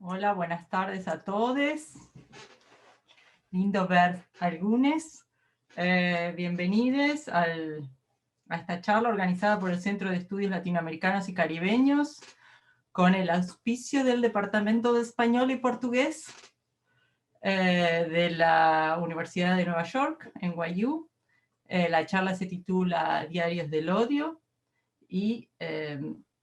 Hola, buenas tardes a todos. Lindo ver algunos. Bienvenidos a esta charla organizada por el Centro de Estudios Latinoamericanos y Caribeños con el auspicio del Departamento de Español y Portugués de la Universidad de Nueva York, NYU. La charla se titula Diarios del Odio y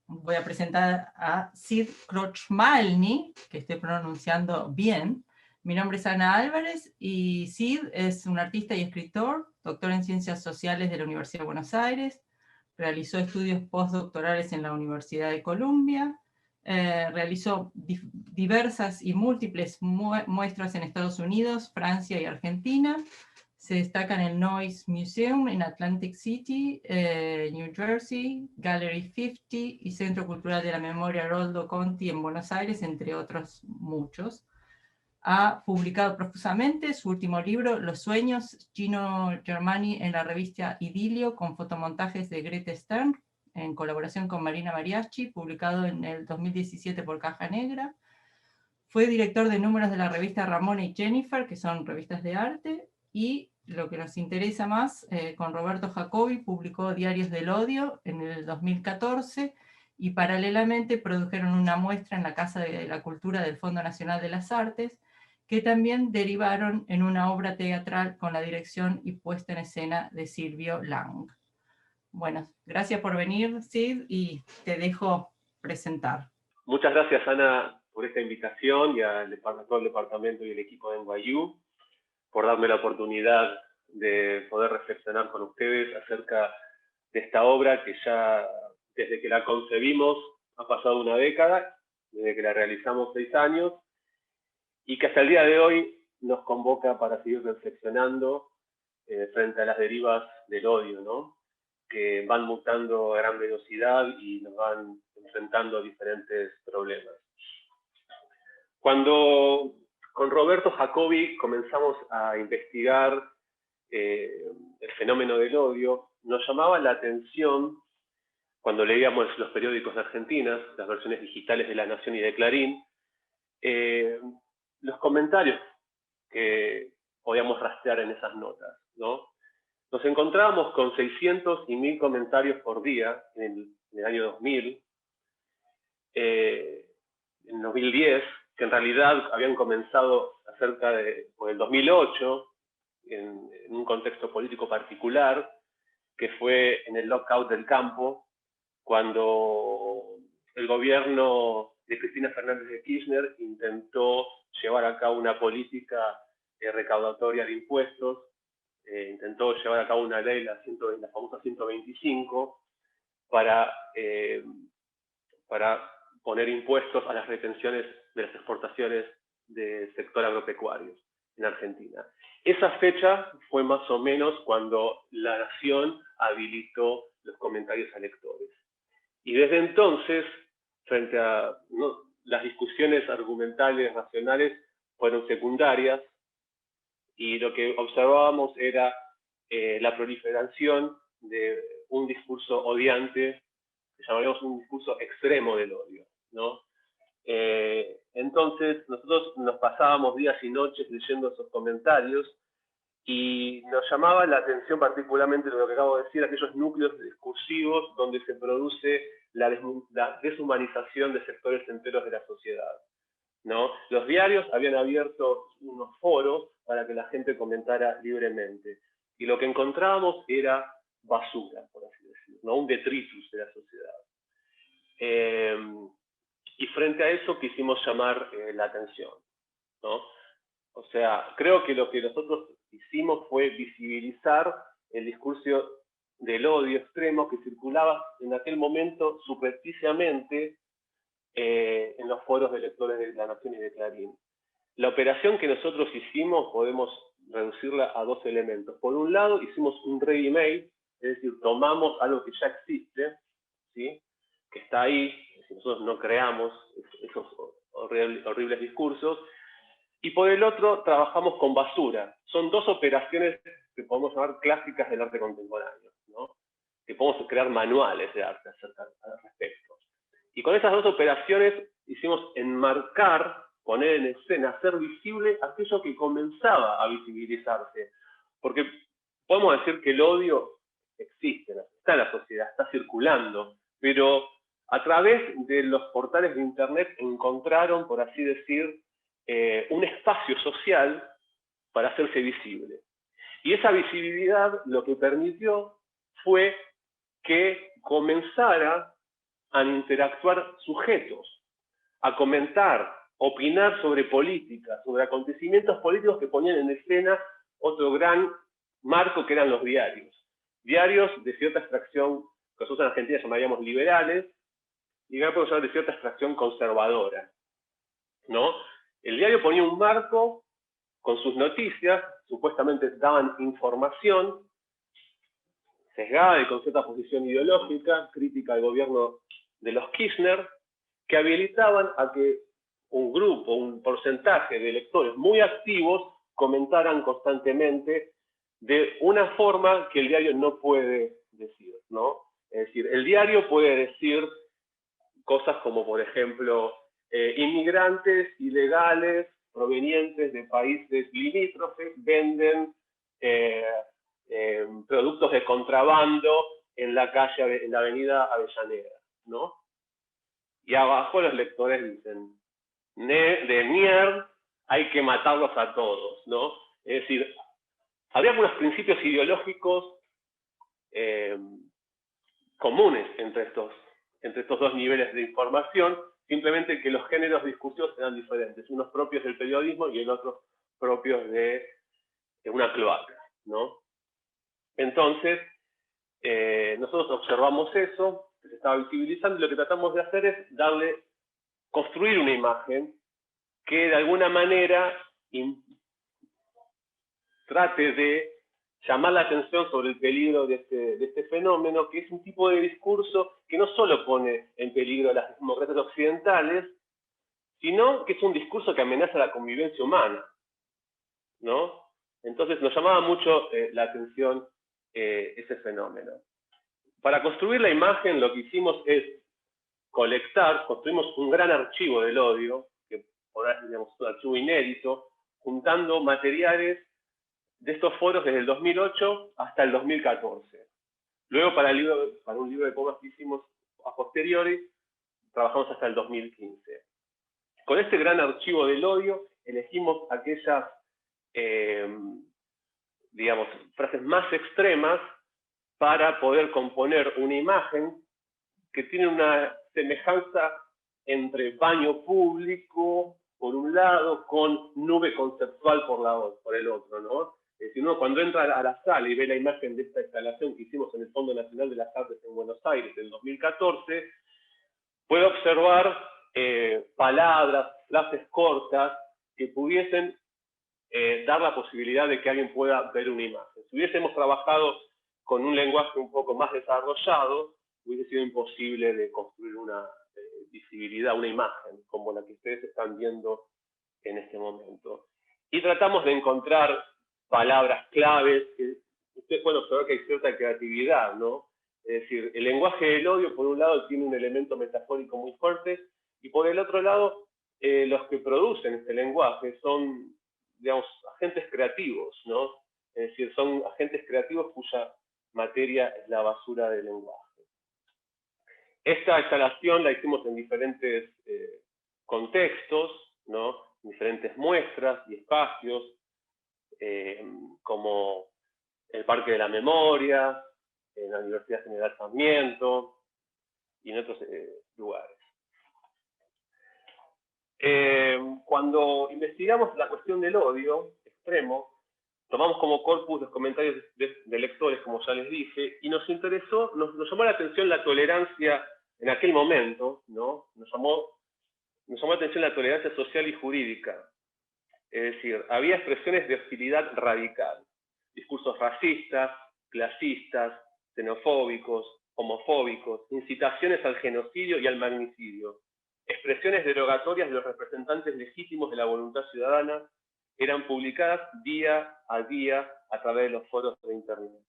voy a presentar a Sid Krochmalny, que estoy pronunciando bien. Mi nombre es Ana Álvarez y Sid es un artista y escritor, doctor en Ciencias Sociales de la Universidad de Buenos Aires, realizó estudios postdoctorales en la Universidad de Columbia, realizó diversas y múltiples muestras en Estados Unidos, Francia y Argentina. Se destacan el Noise Museum en Atlantic City, New Jersey, Gallery 50 y Centro Cultural de la Memoria Aroldo Conti en Buenos Aires, entre otros muchos. Ha publicado profusamente su último libro, Los Sueños, Gino Germani, en la revista Idilio, con fotomontajes de Grete Stern, en colaboración con Marina Mariachi, publicado en el 2017 por Caja Negra. Fue director de números de la revista Ramona y Jennifer, que son revistas de arte, y lo que nos interesa más, con Roberto Jacobi publicó Diarios del Odio en el 2014, y paralelamente produjeron una muestra en la Casa de la Cultura del Fondo Nacional de las Artes, que también derivaron en una obra teatral con la dirección y puesta en escena de Silvio Lang. Bueno, gracias por venir, Sid, y te dejo presentar. Muchas gracias, Ana, por esta invitación y a todo el departamento y el equipo de NYU por darme la oportunidad de poder reflexionar con ustedes acerca de esta obra que ya desde que la concebimos ha pasado una década, desde que la realizamos 6 años, y que hasta el día de hoy nos convoca para seguir reflexionando frente a las derivas del odio, ¿no? Que van mutando a gran velocidad y nos van enfrentando a diferentes problemas. Cuando con Roberto Jacobi comenzamos a investigar el fenómeno del odio, nos llamaba la atención, cuando leíamos los periódicos de Argentina, las versiones digitales de La Nación y de Clarín, los comentarios que podíamos rastrear en esas notas, ¿no? Nos encontrábamos con 600 y 1000 comentarios por día en el año 2000, en 2010, que en realidad habían comenzado por el 2008, en un contexto político particular, que fue en el lockout del campo, cuando el gobierno de Cristina Fernández de Kirchner intentó llevar a cabo una política recaudatoria de impuestos, intentó llevar a cabo una ley, la famosa 125, para poner impuestos a las retenciones de las exportaciones del sector agropecuario en Argentina. Esa fecha fue más o menos cuando La Nación habilitó los comentarios a lectores. Y desde entonces, frente a las discusiones argumentales, racionales, fueron secundarias, y lo que observábamos era la proliferación de un discurso odiante, que llamaríamos un discurso extremo del odio, ¿no? Entonces, nosotros nos pasábamos días y noches leyendo esos comentarios, y nos llamaba la atención particularmente lo que acabo de decir, aquellos núcleos discursivos donde se produce la deshumanización de sectores enteros de la sociedad, ¿no? Los diarios habían abierto unos foros para que la gente comentara libremente, y lo que encontrábamos era basura, por así decirlo, ¿no? Un detritus de la sociedad. Y frente a eso quisimos llamar la atención, ¿no? O sea, creo que lo que nosotros hicimos fue visibilizar el discurso del odio extremo que circulaba en aquel momento subrepticiamente en los foros de lectores de La Nación y de Clarín. La operación que nosotros hicimos podemos reducirla a 2 elementos. Por un lado, hicimos un ready-made, es decir, tomamos algo que ya existe, ¿sí? Que está ahí, nosotros no creamos esos horribles discursos. Y por el otro, trabajamos con basura. Son 2 operaciones que podemos llamar clásicas del arte contemporáneo, ¿no? Que podemos crear manuales de arte al respecto. Y con esas 2 operaciones hicimos enmarcar poner en escena, hacer visible aquello que comenzaba a visibilizarse. Porque podemos decir que el odio existe, está en la sociedad, está circulando, pero a través de los portales de Internet encontraron, por así decir, un espacio social para hacerse visible. Y esa visibilidad lo que permitió fue que comenzara a interactuar sujetos, a comentar, opinar sobre política, sobre acontecimientos políticos que ponían en escena otro gran marco que eran los diarios. Diarios de cierta extracción, que nosotros en Argentina llamaríamos liberales, y acá podemos hablar de cierta extracción conservadora, ¿no? El diario ponía un marco con sus noticias, supuestamente daban información sesgada y con cierta posición ideológica, crítica al gobierno de los Kirchner, que habilitaban a que un grupo, un porcentaje de lectores muy activos comentaran constantemente de una forma que el diario no puede decir, ¿no? Es decir, el diario puede decir cosas como, por ejemplo, inmigrantes ilegales provenientes de países limítrofes venden productos de contrabando en la calle, en la avenida Avellaneda, ¿no? Y abajo los lectores dicen, de mierda, hay que matarlos a todos, ¿no? Es decir, había algunos principios ideológicos comunes entre estos dos niveles de información, simplemente que los géneros discursivos eran diferentes, unos propios del periodismo y el otro propios de una cloaca, ¿no? Entonces, nosotros observamos eso, que se estaba visibilizando, y lo que tratamos de hacer es construir una imagen que de alguna manera trate de llamar la atención sobre el peligro de este fenómeno, que es un tipo de discurso que no solo pone en peligro a las democracias occidentales, sino que es un discurso que amenaza la convivencia humana, ¿no? Entonces nos llamaba mucho la atención ese fenómeno. Para construir la imagen lo que hicimos es construimos un gran archivo del odio, que ahora digamos un archivo inédito, juntando materiales de estos foros desde el 2008 hasta el 2014. Luego para un libro de poemas que hicimos a posteriori, trabajamos hasta el 2015. Con este gran archivo del odio, elegimos aquellas, digamos, frases más extremas para poder componer una imagen que tiene una semejanza entre baño público, por un lado, con nube conceptual por el otro, ¿no? Es decir, uno cuando entra a la sala y ve la imagen de esta instalación que hicimos en el Fondo Nacional de las Artes en Buenos Aires en 2014, puede observar palabras, frases cortas que pudiesen dar la posibilidad de que alguien pueda ver una imagen. Si hubiésemos trabajado con un lenguaje un poco más desarrollado, hubiese sido imposible de construir una visibilidad, una imagen, como la que ustedes están viendo en este momento. Y tratamos de encontrar palabras claves, que ustedes pueden observar que hay cierta creatividad, ¿no? Es decir, el lenguaje del odio, por un lado, tiene un elemento metafórico muy fuerte, y por el otro lado, los que producen este lenguaje son, digamos, agentes creativos, ¿no? Es decir, son agentes creativos cuya materia es la basura del lenguaje. Esta instalación la hicimos en diferentes contextos, ¿no? Diferentes muestras y espacios, como el Parque de la Memoria, en la Universidad General Sarmiento y en otros lugares. Cuando investigamos la cuestión del odio extremo, tomamos como corpus los comentarios de lectores, como ya les dije, y nos interesó, nos llamó la atención la tolerancia en aquel momento, ¿no? Nos llamó la atención la tolerancia social y jurídica. Es decir, había expresiones de hostilidad radical, discursos racistas, clasistas, xenofóbicos, homofóbicos, incitaciones al genocidio y al magnicidio, expresiones derogatorias de los representantes legítimos de la voluntad ciudadana, eran publicadas día a día a través de los foros de Internet.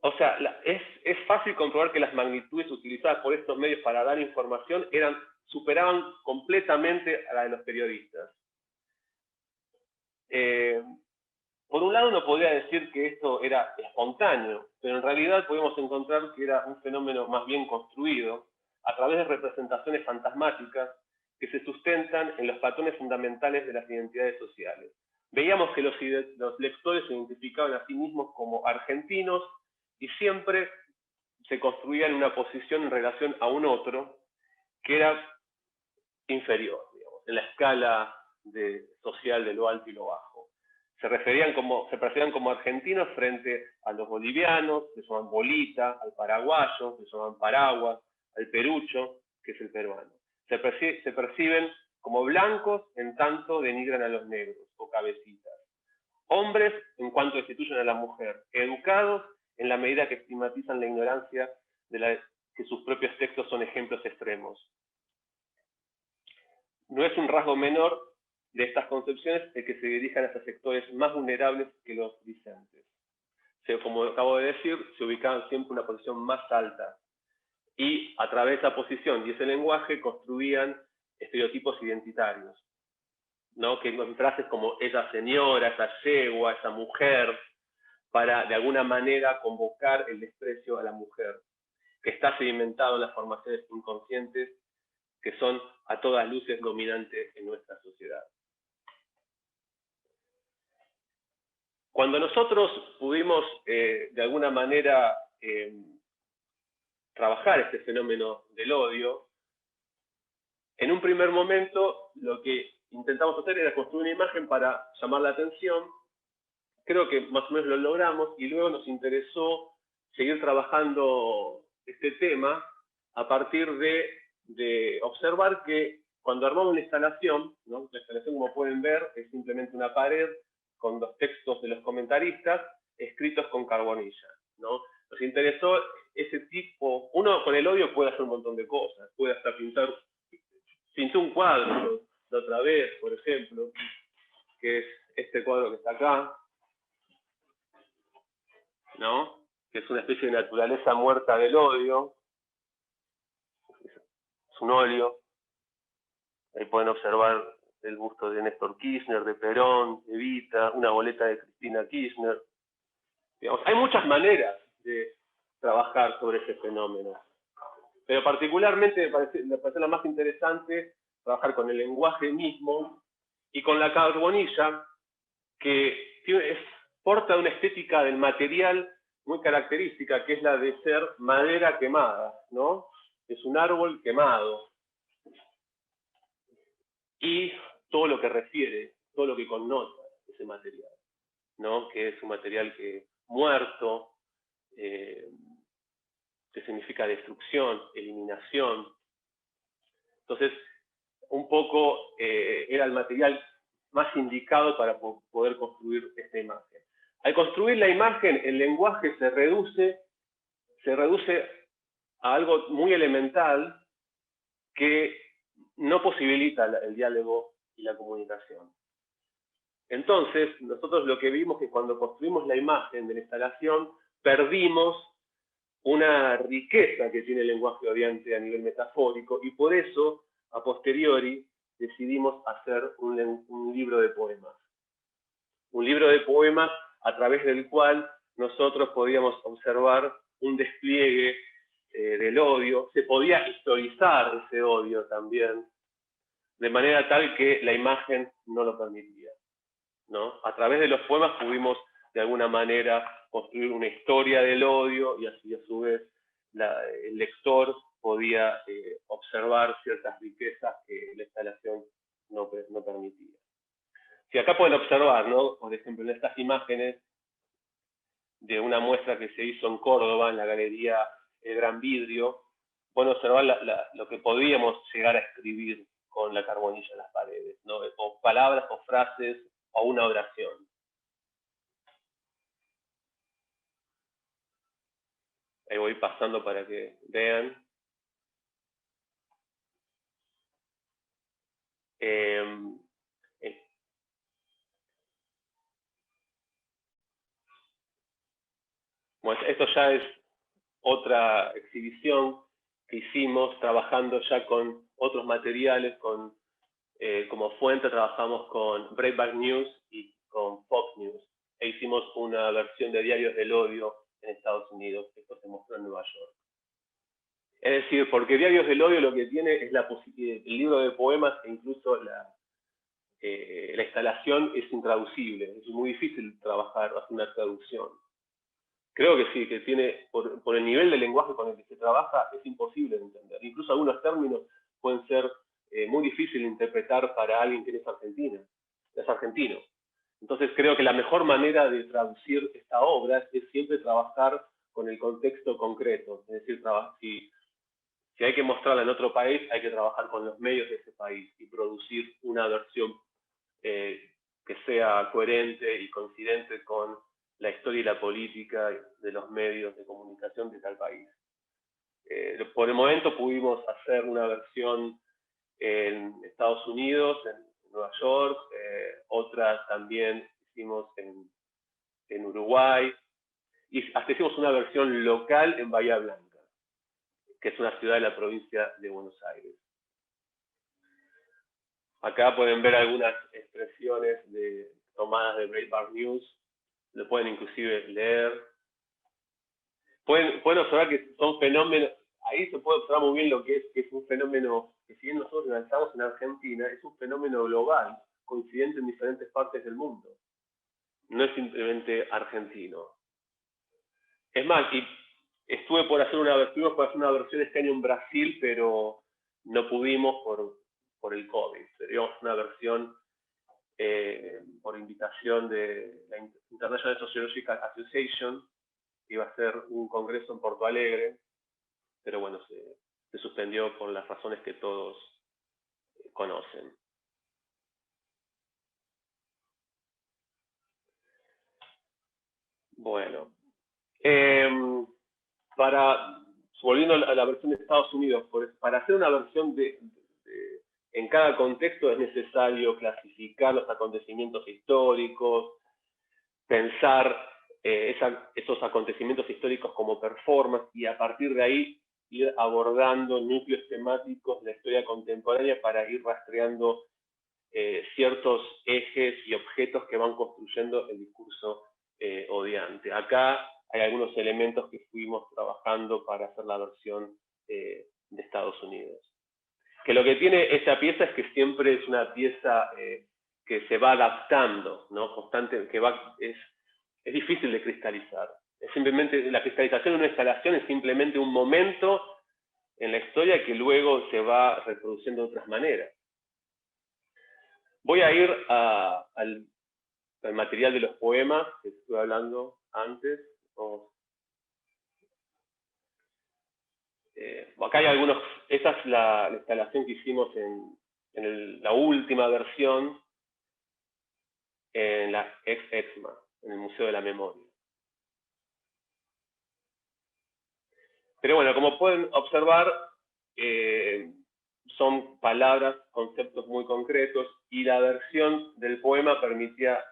O sea, es fácil comprobar que las magnitudes utilizadas por estos medios para dar información superaban completamente a la de los periodistas. Por un lado, uno podría decir que esto era espontáneo, pero en realidad podemos encontrar que era un fenómeno más bien construido a través de representaciones fantasmáticas que se sustentan en los patrones fundamentales de las identidades sociales. Veíamos que los lectores se identificaban a sí mismos como argentinos y siempre se construían una posición en relación a un otro que era inferior, digamos, en la escala social de lo alto y lo bajo. Se percibían como argentinos frente a los bolivianos, que se llaman bolita, al paraguayo, que se llaman paraguas, al perucho, que es el peruano. Se perciben como blancos en tanto denigran a los negros, o cabecitas. Hombres en cuanto destituyen a la mujer. Educados en la medida que estigmatizan la ignorancia de que sus propios textos son ejemplos extremos. No es un rasgo menor de estas concepciones el que se dirijan hacia sectores más vulnerables que los discentes. Como acabo de decir, se ubicaban siempre en una posición más alta y a través de esa posición y ese lenguaje construían estereotipos identitarios, ¿no? Que con frases como esa señora, esa yegua, esa mujer, para de alguna manera convocar el desprecio a la mujer, que está sedimentado en las formaciones inconscientes que son a todas luces dominantes en nuestra sociedad. Cuando nosotros pudimos de alguna manera trabajar este fenómeno del odio, en un primer momento lo que intentamos hacer era construir una imagen para llamar la atención. Creo que más o menos lo logramos y luego nos interesó seguir trabajando este tema a partir de observar que cuando armamos la instalación, ¿no? La instalación, como pueden ver, es simplemente una pared con los textos de los comentaristas escritos con carbonilla, ¿no? Nos interesó ese tipo. Uno con el odio puede hacer un montón de cosas, puede hasta pintó un cuadro de otra vez, por ejemplo, que es este cuadro que está acá, ¿no? Que es una especie de naturaleza muerta del odio. Es un óleo. Ahí pueden observar el busto de Néstor Kirchner, de Perón, de Evita, una boleta de Cristina Kirchner. Digamos, hay muchas maneras de trabajar sobre ese fenómeno. Pero particularmente me parece la más interesante trabajar con el lenguaje mismo y con la carbonilla, que porta una estética del material muy característica, que es la de ser madera quemada, ¿no? Es un árbol quemado. Y todo lo que refiere, todo lo que connota ese material, ¿no? Que es un material muerto, que significa destrucción, eliminación. Entonces, un poco era el material más indicado para poder construir esta imagen. Al construir la imagen, el lenguaje se reduce a algo muy elemental que no posibilita el diálogo y la comunicación. Entonces, nosotros lo que vimos es que cuando construimos la imagen de la instalación, perdimos una riqueza que tiene el lenguaje odiante a nivel metafórico, y por eso, a posteriori, decidimos hacer un libro de poemas. Un libro de poemas a través del cual nosotros podíamos observar un despliegue del odio. Se podía historizar ese odio también, de manera tal que la imagen no lo permitía, ¿no? A través de los poemas pudimos, de alguna manera, construir una historia del odio, y así, a su vez, el lector podía observar ciertas riquezas que la instalación no permitía. Si acá pueden observar, ¿no? Por ejemplo, en estas imágenes de una muestra que se hizo en Córdoba, en la Galería El Gran Vidrio, pueden observar lo que podíamos llegar a escribir con la carbonilla en las paredes, ¿no? O palabras o frases o una oración. Ahí voy pasando para que vean. Bueno, esto ya es otra exhibición que hicimos trabajando ya con otros materiales, como fuente trabajamos con Breitbart News y con Fox News, e hicimos una versión de Diarios del Odio en Estados Unidos. Esto se mostró en Nueva York. Es decir, porque Diarios del Odio lo que tiene es el libro de poemas, e incluso la instalación es intraducible. Es muy difícil hacer una traducción. Creo que sí, que tiene, por el nivel de lenguaje con el que se trabaja, es imposible de entender. Incluso algunos términos pueden ser muy difíciles de interpretar para alguien que es argentino. Entonces creo que la mejor manera de traducir esta obra es siempre trabajar con el contexto concreto. Es decir, si hay que mostrarla en otro país, hay que trabajar con los medios de ese país y producir una versión que sea coherente y coincidente con la historia y la política de los medios de comunicación de tal país. Por el momento pudimos hacer una versión en Estados Unidos, en Nueva York, otras también hicimos en Uruguay, y hasta hicimos una versión local en Bahía Blanca, que es una ciudad de la provincia de Buenos Aires. Acá pueden ver algunas expresiones tomadas de Breitbart News, lo pueden inclusive leer. Pueden observar que son fenómenos, ahí se puede observar muy bien lo que es un fenómeno que, si bien nosotros lanzamos en Argentina, es un fenómeno global, coincidente en diferentes partes del mundo. No es simplemente argentino. Es más, y estuvimos por hacer una versión este año en Brasil, pero no pudimos por el COVID. Sería una versión por invitación de la International Sociological Association, que iba a ser un congreso en Porto Alegre, pero bueno, se suspendió por las razones que todos conocen. Bueno, volviendo a la versión de Estados Unidos, para hacer una versión en cada contexto es necesario clasificar los acontecimientos históricos, pensar esos acontecimientos históricos como performance, y a partir de ahí ir abordando núcleos temáticos de la historia contemporánea para ir rastreando ciertos ejes y objetos que van construyendo el discurso odiante. Acá hay algunos elementos que fuimos trabajando para hacer la versión de Estados Unidos. Que lo que tiene esta pieza es que siempre es una pieza que se va adaptando, ¿no? Constante, es difícil de cristalizar. La cristalización de una instalación es simplemente un momento en la historia que luego se va reproduciendo de otras maneras. Voy a ir al material de los poemas que estuve hablando antes. Acá hay algunos. Esta es la instalación que hicimos en la última versión en la ex-EXMA, en el Museo de la Memoria. Pero bueno, como pueden observar, son palabras, conceptos muy concretos, y la versión del poema permitía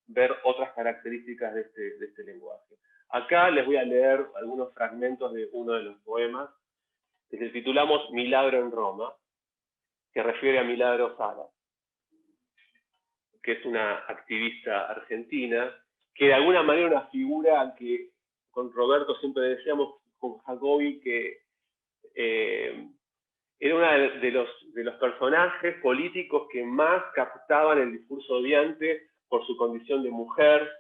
ver otras características de este lenguaje. Acá les voy a leer algunos fragmentos de uno de los poemas, que le titulamos Milagro en Roma, que refiere a Milagro Sala, que es una activista argentina, que de alguna manera una figura que con Roberto siempre decíamos, con Jacobi, que era uno de los personajes políticos que más captaban el discurso odiante por su condición de mujer,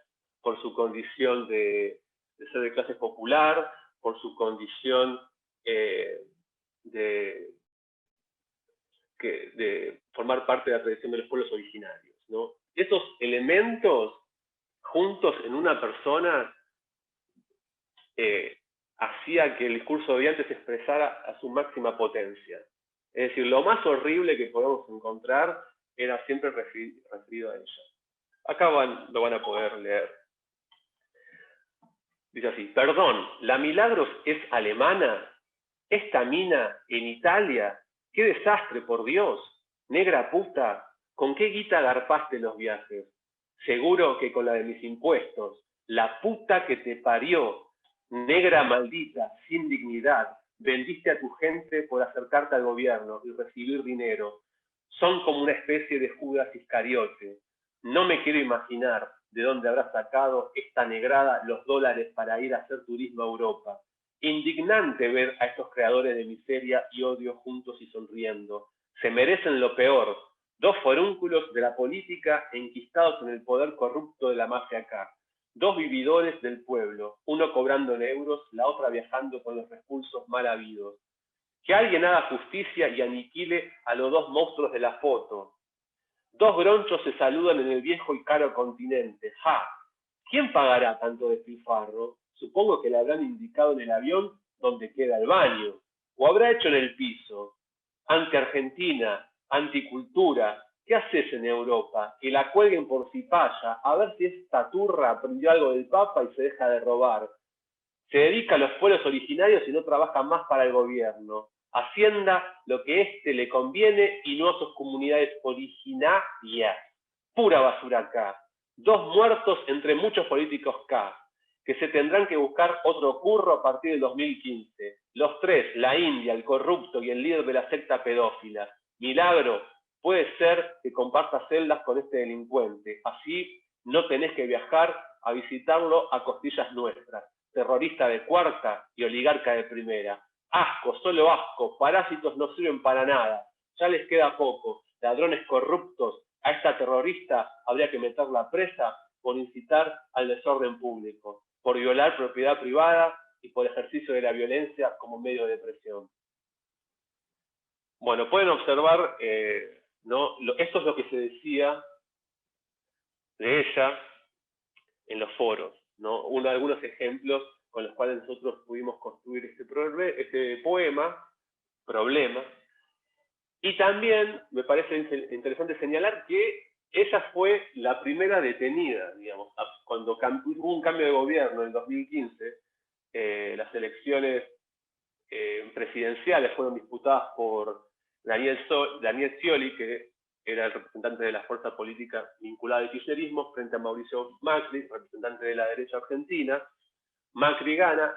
por su condición de ser de clase popular, por su condición de formar parte de la tradición de los pueblos originarios, ¿no? Esos elementos juntos en una persona hacía que el discurso odiante se expresara a su máxima potencia. Es decir, lo más horrible que podemos encontrar era siempre referido a ella. Acá lo van a poder leer. Dice así: perdón, ¿la Milagros es alemana? ¿Esta mina en Italia? ¡Qué desastre, por Dios! Negra puta, ¿con qué guita garpaste los viajes? Seguro que con la de mis impuestos. La puta que te parió. Negra maldita, sin dignidad, vendiste a tu gente por acercarte al gobierno y recibir dinero. Son como una especie de Judas Iscariote. No me quiero imaginar de dónde habrá sacado esta negrada los dólares para ir a hacer turismo a Europa. Indignante ver a estos creadores de miseria y odio juntos y sonriendo. Se merecen lo peor. Dos forúnculos de la política enquistados en el poder corrupto de la mafia acá. Dos vividores del pueblo, uno cobrando en euros, la otra viajando con los repulsos mal habidos. Que alguien haga justicia y aniquile a los dos monstruos de la foto. Dos gronchos se saludan en el viejo y caro continente. ¡Ja! ¿Quién pagará tanto despilfarro? Supongo que le habrán indicado en el avión donde queda el baño. O habrá hecho en el piso. Anti-Argentina, anticultura. ¿Qué haces en Europa? Que la cuelguen por cipaya, a ver si esta turra aprendió algo del Papa y se deja de robar. Se dedica a los pueblos originarios y no trabaja más para el gobierno. Hacienda lo que éste le conviene y no a sus comunidades originarias. Pura basura acá. Dos muertos entre muchos políticos K, que se tendrán que buscar otro curro a partir del 2015. Los tres, la India, el corrupto y el líder de la secta pedófila. Milagro, puede ser que compartas celdas con este delincuente. Así no tenés que viajar a visitarlo a costillas nuestras. Terrorista de cuarta y oligarca de primera. Asco, solo asco, parásitos no sirven para nada. Ya les queda poco. Ladrones corruptos, a esta terrorista habría que meterla presa por incitar al desorden público, por violar propiedad privada y por ejercicio de la violencia como medio de presión. Bueno, pueden observar, ¿no? Esto es lo que se decía de ella en los foros, ¿no? Algunos ejemplos con los cuales nosotros pudimos construir este poema, Problema. Y también me parece interesante señalar que ella fue la primera detenida, digamos, cuando hubo un cambio de gobierno en 2015, las elecciones presidenciales fueron disputadas por Daniel Scioli, que era el representante de la fuerza política vinculada al kirchnerismo, frente a Mauricio Macri, representante de la derecha argentina. Macri gana,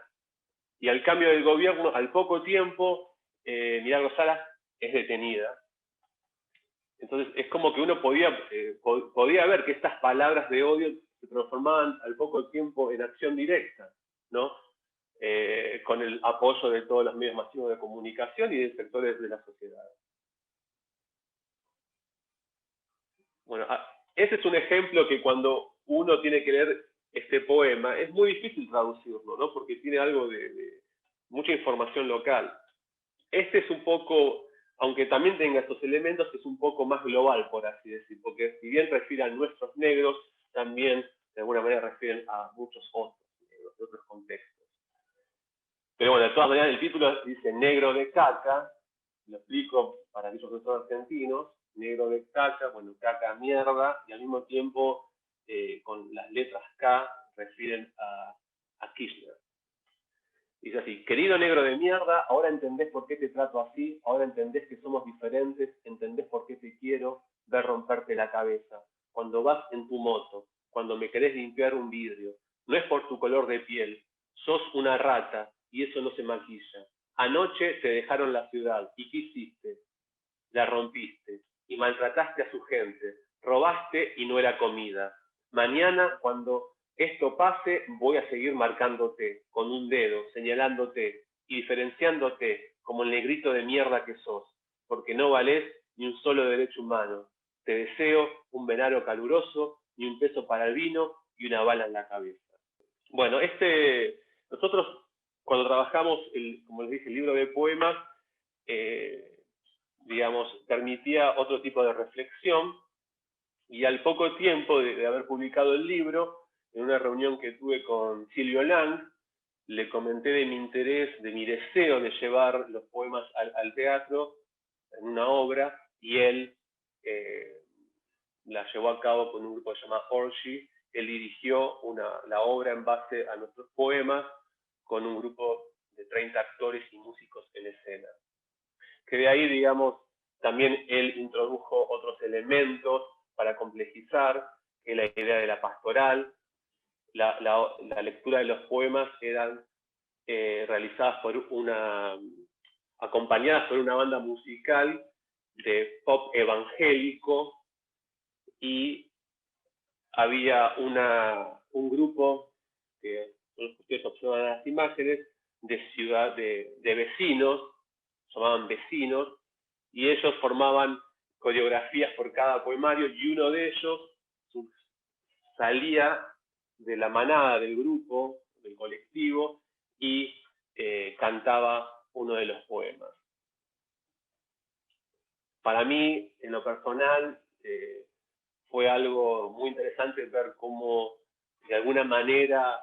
y al cambio del gobierno, al poco tiempo, Milagro Sala es detenida. Entonces es como que uno podía ver que estas palabras de odio se transformaban al poco tiempo en acción directa, ¿no? Con el apoyo de todos los medios masivos de comunicación y de sectores de la sociedad. Bueno, ese es un ejemplo que cuando uno tiene que leer este poema es muy difícil traducirlo, ¿no? Porque tiene algo de mucha información local. Este es un poco, aunque también tenga estos elementos, es un poco más global, por así decir, porque si bien refiere a nuestros negros, también de alguna manera refieren a muchos otros negros, de otros contextos. Pero bueno, de todas maneras el título dice negro de caca, lo explico para aquellos que son argentinos, negro de caca, bueno, caca mierda, y al mismo tiempo con las letras K refieren a Kirchner. Dice así: querido negro de mierda, ahora entendés por qué te trato así, ahora entendés que somos diferentes, entendés por qué te quiero ver romperte la cabeza. Cuando vas en tu moto, cuando me querés limpiar un vidrio, no es por tu color de piel, sos una rata y eso no se maquilla. Anoche te dejaron la ciudad y ¿qué hiciste? La rompiste y maltrataste a su gente, robaste y no era comida. Mañana, cuando esto pase, voy a seguir marcándote con un dedo, señalándote y diferenciándote como el negrito de mierda que sos, porque no valés ni un solo derecho humano. Te deseo un verano caluroso, ni un peso para el vino y una bala en la cabeza. Bueno, nosotros cuando trabajamos, como les dije, el libro de poemas, digamos, permitía otro tipo de reflexión, y al poco tiempo de haber publicado el libro, en una reunión que tuve con Silvio Lang, le comenté de mi interés, de mi deseo de llevar los poemas al teatro en una obra, y él la llevó a cabo con un grupo que se llama Orgy. Él dirigió la obra en base a nuestros poemas con un grupo de 30 actores y músicos en escena. Que de ahí, digamos, también él introdujo otros elementos para complejizar, que la idea de la pastoral, la lectura de los poemas eran realizadas acompañadas por una banda musical de pop evangélico, y había un grupo, que ustedes observan las imágenes, de vecinos, se llamaban vecinos, y ellos formaban coreografías por cada poemario, y uno de ellos salía de la manada del grupo, del colectivo, y cantaba uno de los poemas. Para mí, en lo personal, fue algo muy interesante ver cómo, de alguna manera,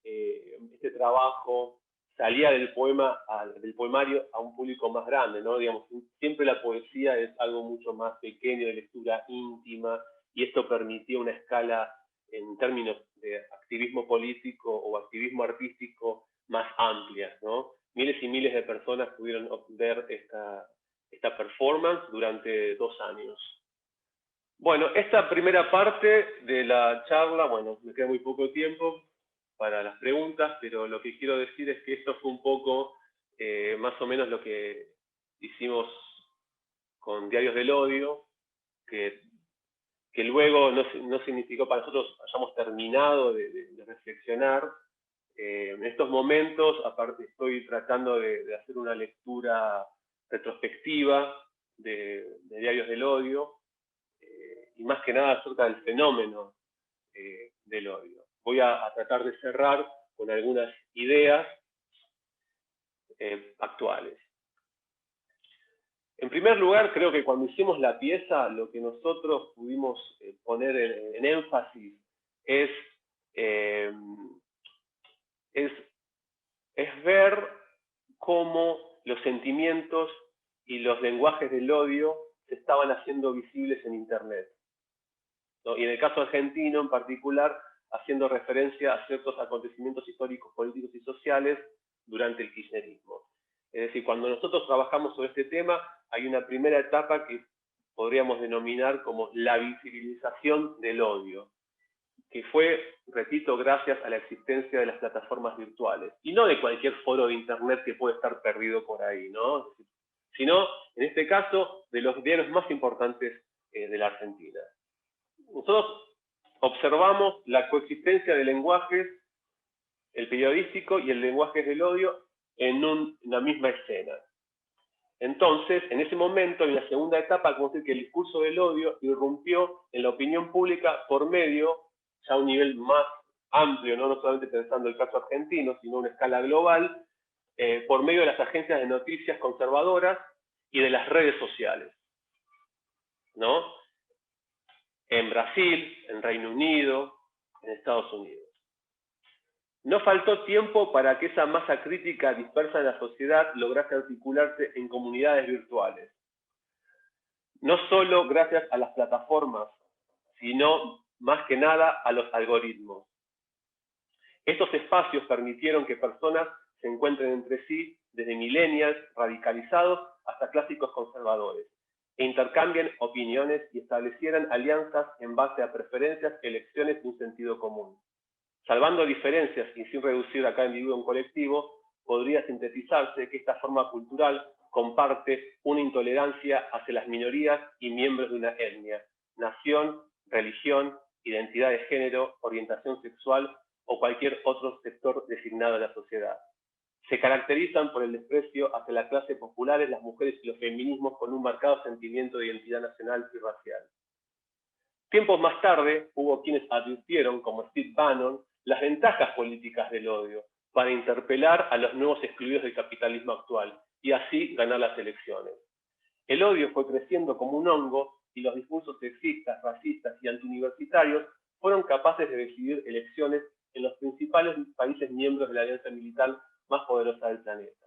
este trabajo salía del poemario a un público más grande, ¿no? Digamos, siempre la poesía es algo mucho más pequeño, de lectura íntima, y esto permitía una escala en términos de activismo político o activismo artístico más amplias, ¿no? Miles y miles de personas pudieron ver esta performance durante 2 años. Bueno, esta primera parte de la charla, bueno, me queda muy poco tiempo para las preguntas, pero lo que quiero decir es que esto fue un poco más o menos lo que hicimos con Diarios del Odio, que luego no significó para nosotros hayamos terminado de reflexionar. En estos momentos, aparte, estoy tratando de hacer una lectura retrospectiva de Diarios del Odio, y más que nada acerca del fenómeno del odio. Voy a tratar de cerrar con algunas ideas actuales. En primer lugar, creo que cuando hicimos la pieza, lo que nosotros pudimos poner en énfasis es ver cómo los sentimientos y los lenguajes del odio se estaban haciendo visibles en Internet, ¿no? Y en el caso argentino, en particular, haciendo referencia a ciertos acontecimientos históricos, políticos y sociales durante el kirchnerismo. Es decir, cuando nosotros trabajamos sobre este tema, hay una primera etapa que podríamos denominar como la visibilización del odio, que fue, repito, gracias a la existencia de las plataformas virtuales, y no de cualquier foro de Internet que puede estar perdido por ahí, ¿no? Sino, en este caso, de los diarios más importantes de la Argentina. Nosotros observamos la coexistencia de lenguajes, el periodístico y el lenguaje del odio, en una misma escena. Entonces, en ese momento, en la segunda etapa, como decir que el discurso del odio irrumpió en la opinión pública por medio, ya a un nivel más amplio, no solamente pensando el caso argentino, sino a una escala global, por medio de las agencias de noticias conservadoras y de las redes sociales, ¿no? En Brasil, en Reino Unido, en Estados Unidos. No faltó tiempo para que esa masa crítica dispersa en la sociedad lograse articularse en comunidades virtuales. No solo gracias a las plataformas, sino más que nada a los algoritmos. Estos espacios permitieron que personas se encuentren entre sí, desde millennials radicalizados hasta clásicos conservadores, e intercambien opiniones y establecieran alianzas en base a preferencias, elecciones y un sentido común. Salvando diferencias y sin reducir a cada individuo en colectivo, podría sintetizarse que esta forma cultural comparte una intolerancia hacia las minorías y miembros de una etnia, nación, religión, identidad de género, orientación sexual o cualquier otro sector designado de la sociedad. Se caracterizan por el desprecio hacia la clase populares, las mujeres y los feminismos, con un marcado sentimiento de identidad nacional y racial. Tiempos más tarde, hubo quienes advirtieron, como Steve Bannon, las ventajas políticas del odio para interpelar a los nuevos excluidos del capitalismo actual y así ganar las elecciones. El odio fue creciendo como un hongo y los discursos sexistas, racistas y antiuniversitarios fueron capaces de decidir elecciones en los principales países miembros de la alianza militar más poderosa del planeta.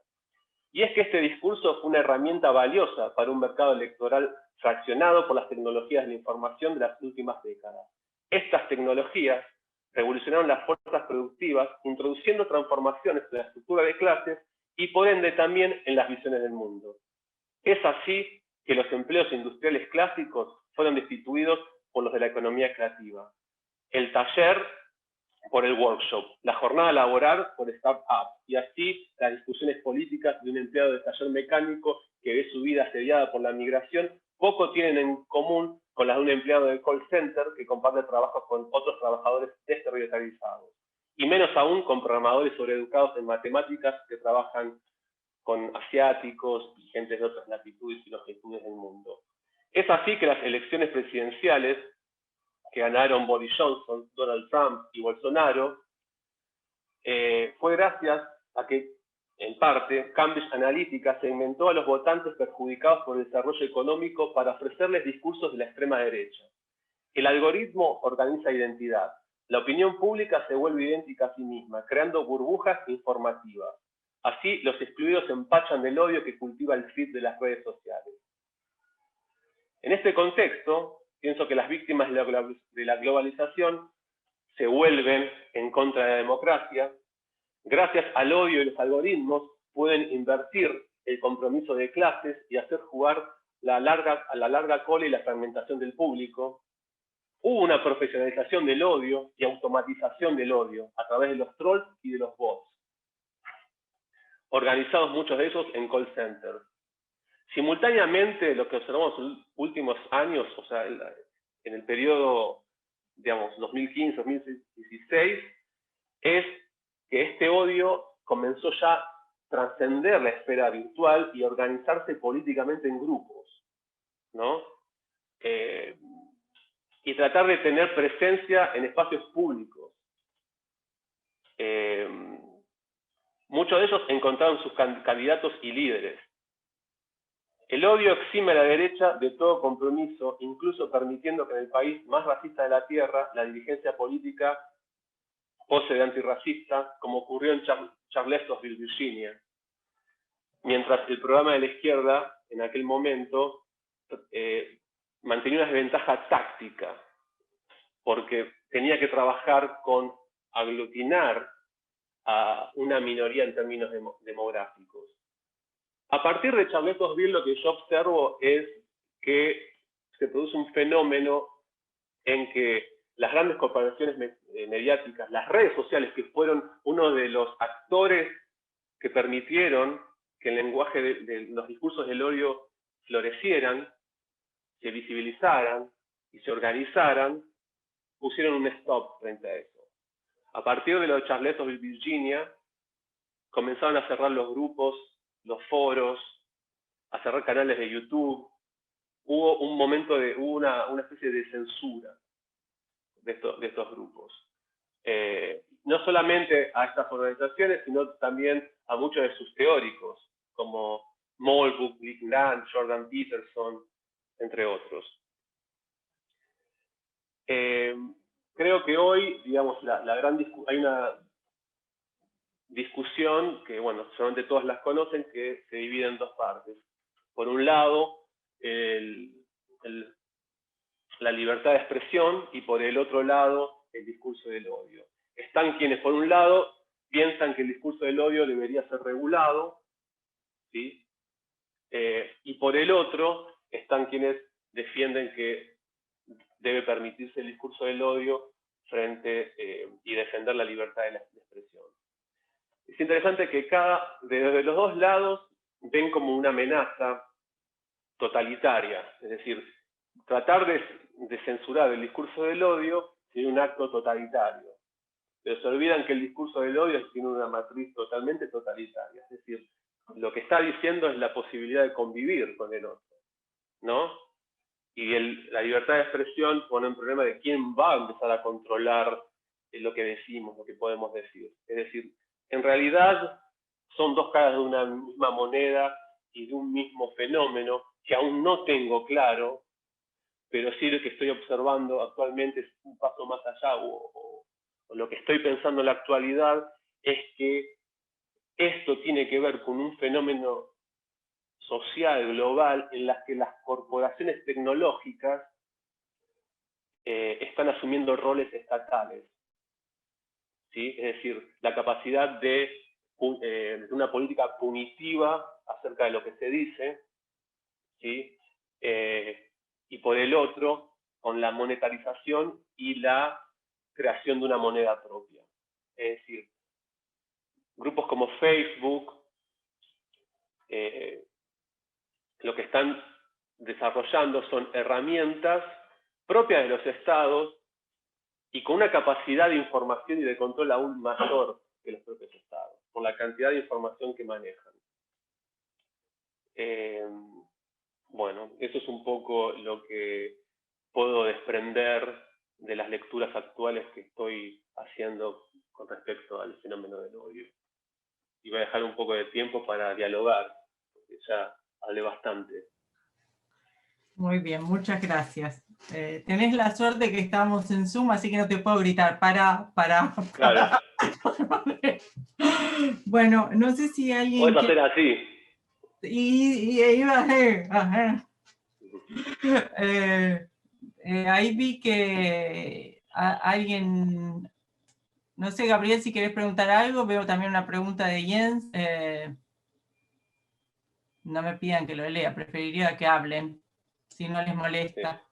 Y es que este discurso fue una herramienta valiosa para un mercado electoral fraccionado por las tecnologías de la información de las últimas décadas. Estas tecnologías revolucionaron las fuerzas productivas, introduciendo transformaciones en la estructura de clases y por ende también en las visiones del mundo. Es así que los empleos industriales clásicos fueron destituidos por los de la economía creativa. El taller por el workshop, la jornada laboral por startup, y así las discusiones políticas de un empleado de taller mecánico que ve su vida asediada por la migración poco tienen en común con las de un empleado del call center que comparte trabajos con otros trabajadores desterritorializados, y menos aún con programadores sobreeducados en matemáticas que trabajan con asiáticos y gente de otras latitudes y longitudes del mundo. Es así que las elecciones presidenciales que ganaron Boris Johnson, Donald Trump y Bolsonaro, fue gracias a que, en parte, Cambridge Analytica segmentó a los votantes perjudicados por el desarrollo económico para ofrecerles discursos de la extrema derecha. El algoritmo organiza identidad. La opinión pública se vuelve idéntica a sí misma, creando burbujas informativas. Así, los excluidos se empachan del odio que cultiva el feed de las redes sociales. En este contexto, pienso que las víctimas de la globalización se vuelven en contra de la democracia. Gracias al odio y los algoritmos, pueden invertir el compromiso de clases y hacer jugar a la larga cola y la fragmentación del público. Hubo una profesionalización del odio y automatización del odio a través de los trolls y de los bots, organizados muchos de ellos en call centers. Simultáneamente, lo que observamos en los últimos años, o sea, en el periodo, digamos, 2015-2016, es que este odio comenzó ya a trascender la esfera virtual y organizarse políticamente en grupos, ¿no? Y tratar de tener presencia en espacios públicos. Muchos de ellos encontraron sus candidatos y líderes. El odio exime a la derecha de todo compromiso, incluso permitiendo que en el país más racista de la Tierra, la dirigencia política pose de antirracista, como ocurrió en Charlottesville, Virginia. Mientras el programa de la izquierda, en aquel momento, mantenía una desventaja táctica, porque tenía que trabajar con aglutinar a una minoría en términos demográficos. A partir de Charlottesville, lo que yo observo es que se produce un fenómeno en que las grandes corporaciones mediáticas, las redes sociales, que fueron uno de los actores que permitieron que el lenguaje de los discursos del odio florecieran, se visibilizaran y se organizaran, pusieron un stop frente a eso. A partir de lo de Charlottesville, Virginia, comenzaron a cerrar los grupos, los foros, a cerrar canales de YouTube. Hubo un momento hubo una especie de censura de estos grupos. No solamente a estas organizaciones, sino también a muchos de sus teóricos, como Molbrook, Dick Land, Jordan Peterson, entre otros. Creo que hoy, digamos, hay una discusión que, bueno, solamente todos las conocen, que se divide en dos partes. Por un lado, la libertad de expresión, y por el otro lado, el discurso del odio. Están quienes, por un lado, piensan que el discurso del odio debería ser regulado, ¿sí? Y por el otro, están quienes defienden que debe permitirse el discurso del odio y defender la libertad de expresión. Es interesante que desde los dos lados ven como una amenaza totalitaria, es decir, tratar de censurar el discurso del odio sería un acto totalitario, pero se olvidan que el discurso del odio tiene una matriz totalmente totalitaria, es decir, lo que está diciendo es la posibilidad de convivir con el otro, ¿no? Y la libertad de expresión pone un problema de quién va a empezar a controlar lo que decimos, lo que podemos decir. Es decir, en realidad son dos caras de una misma moneda y de un mismo fenómeno que aún no tengo claro, pero sí lo que estoy observando actualmente es un paso más allá, o lo que estoy pensando en la actualidad es que esto tiene que ver con un fenómeno social, global, en las que las corporaciones tecnológicas están asumiendo roles estatales, ¿sí? Es decir, la capacidad de una política punitiva acerca de lo que se dice, ¿sí? Y por el otro, con la monetarización y la creación de una moneda propia. Es decir, grupos como Facebook, lo que están desarrollando son herramientas propias de los estados y con una capacidad de información y de control aún mayor que los propios estados, por la cantidad de información que manejan. Bueno, eso es un poco lo que puedo desprender de las lecturas actuales que estoy haciendo con respecto al fenómeno del odio. Y voy a dejar un poco de tiempo para dialogar, porque ya hablé bastante. Muy bien, muchas gracias. Tenés la suerte que estamos en Zoom, así que no te puedo gritar, para. Claro. Bueno, no sé si alguien... Puedes hacer así. Y iba a hacer... ahí vi que alguien... No sé, Gabriel, si querés preguntar algo. Veo también una pregunta de Jens. No me pidan que lo lea, preferiría que hablen, si no les molesta.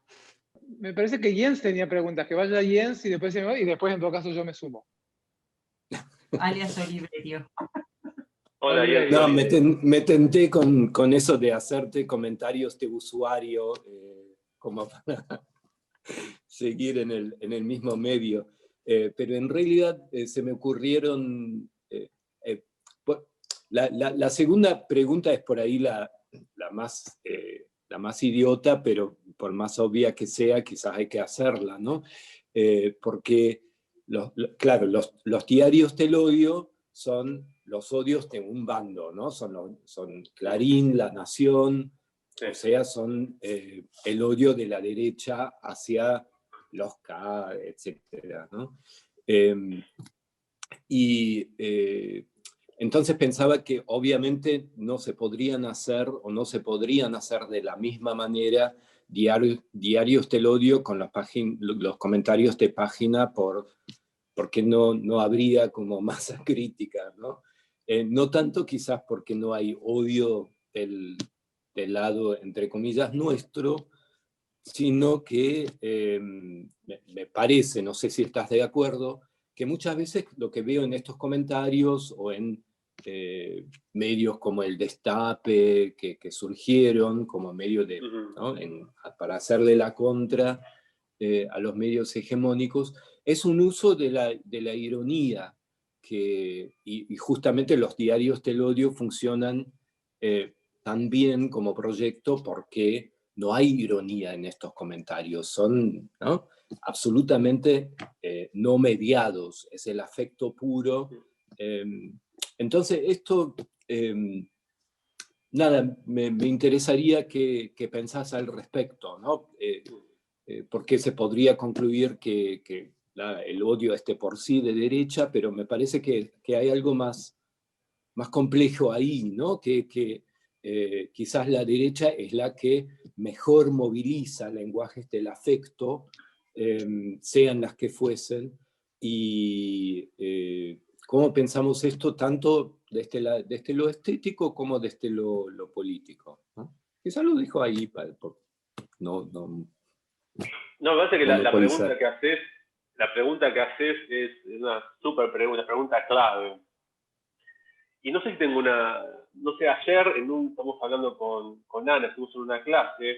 Me parece que Jens tenía preguntas, que vaya Jens y después en todo caso yo me sumo. Alias Oliverio. Hola, Jens. No, me tenté con eso de hacerte comentarios de usuario, como para seguir en el mismo medio. Pero en realidad se me ocurrieron... la segunda pregunta es por ahí la más idiota, pero por más obvia que sea, quizás hay que hacerla, ¿no? Porque, claro, los diarios del odio son los odios de un bando, ¿no? Son Clarín, La Nación, sí. O sea, son el odio de la derecha hacia los K, etcétera, ¿no? Entonces pensaba que obviamente no se podrían hacer de la misma manera diarios del odio con los comentarios de página porque no habría como masa crítica, ¿no? No tanto quizás porque no hay odio del lado, entre comillas, nuestro, sino que me parece, no sé si estás de acuerdo, que muchas veces lo que veo en estos comentarios o en medios como el Destape, que surgieron como medio de, ¿no? para hacerle la contra a los medios hegemónicos, es un uso de la ironía, y justamente los diarios del odio funcionan tan bien como proyecto porque no hay ironía en estos comentarios, son, ¿no?, absolutamente no mediados, es el afecto puro. Entonces, esto, nada, me interesaría que pensás al respecto, ¿no? Porque se podría concluir que el odio esté por sí de derecha, pero me parece que hay algo más complejo ahí, ¿no? Que quizás la derecha es la que mejor moviliza lenguajes del afecto, sean las que fuesen, y cómo pensamos esto tanto desde lo estético como desde lo político, ¿no? Quizás lo dejo ahí, no, me parece que la pregunta que haces es una súper pregunta clave. Y no sé si tengo no sé, ayer estamos hablando con Ana, estuvimos en una clase,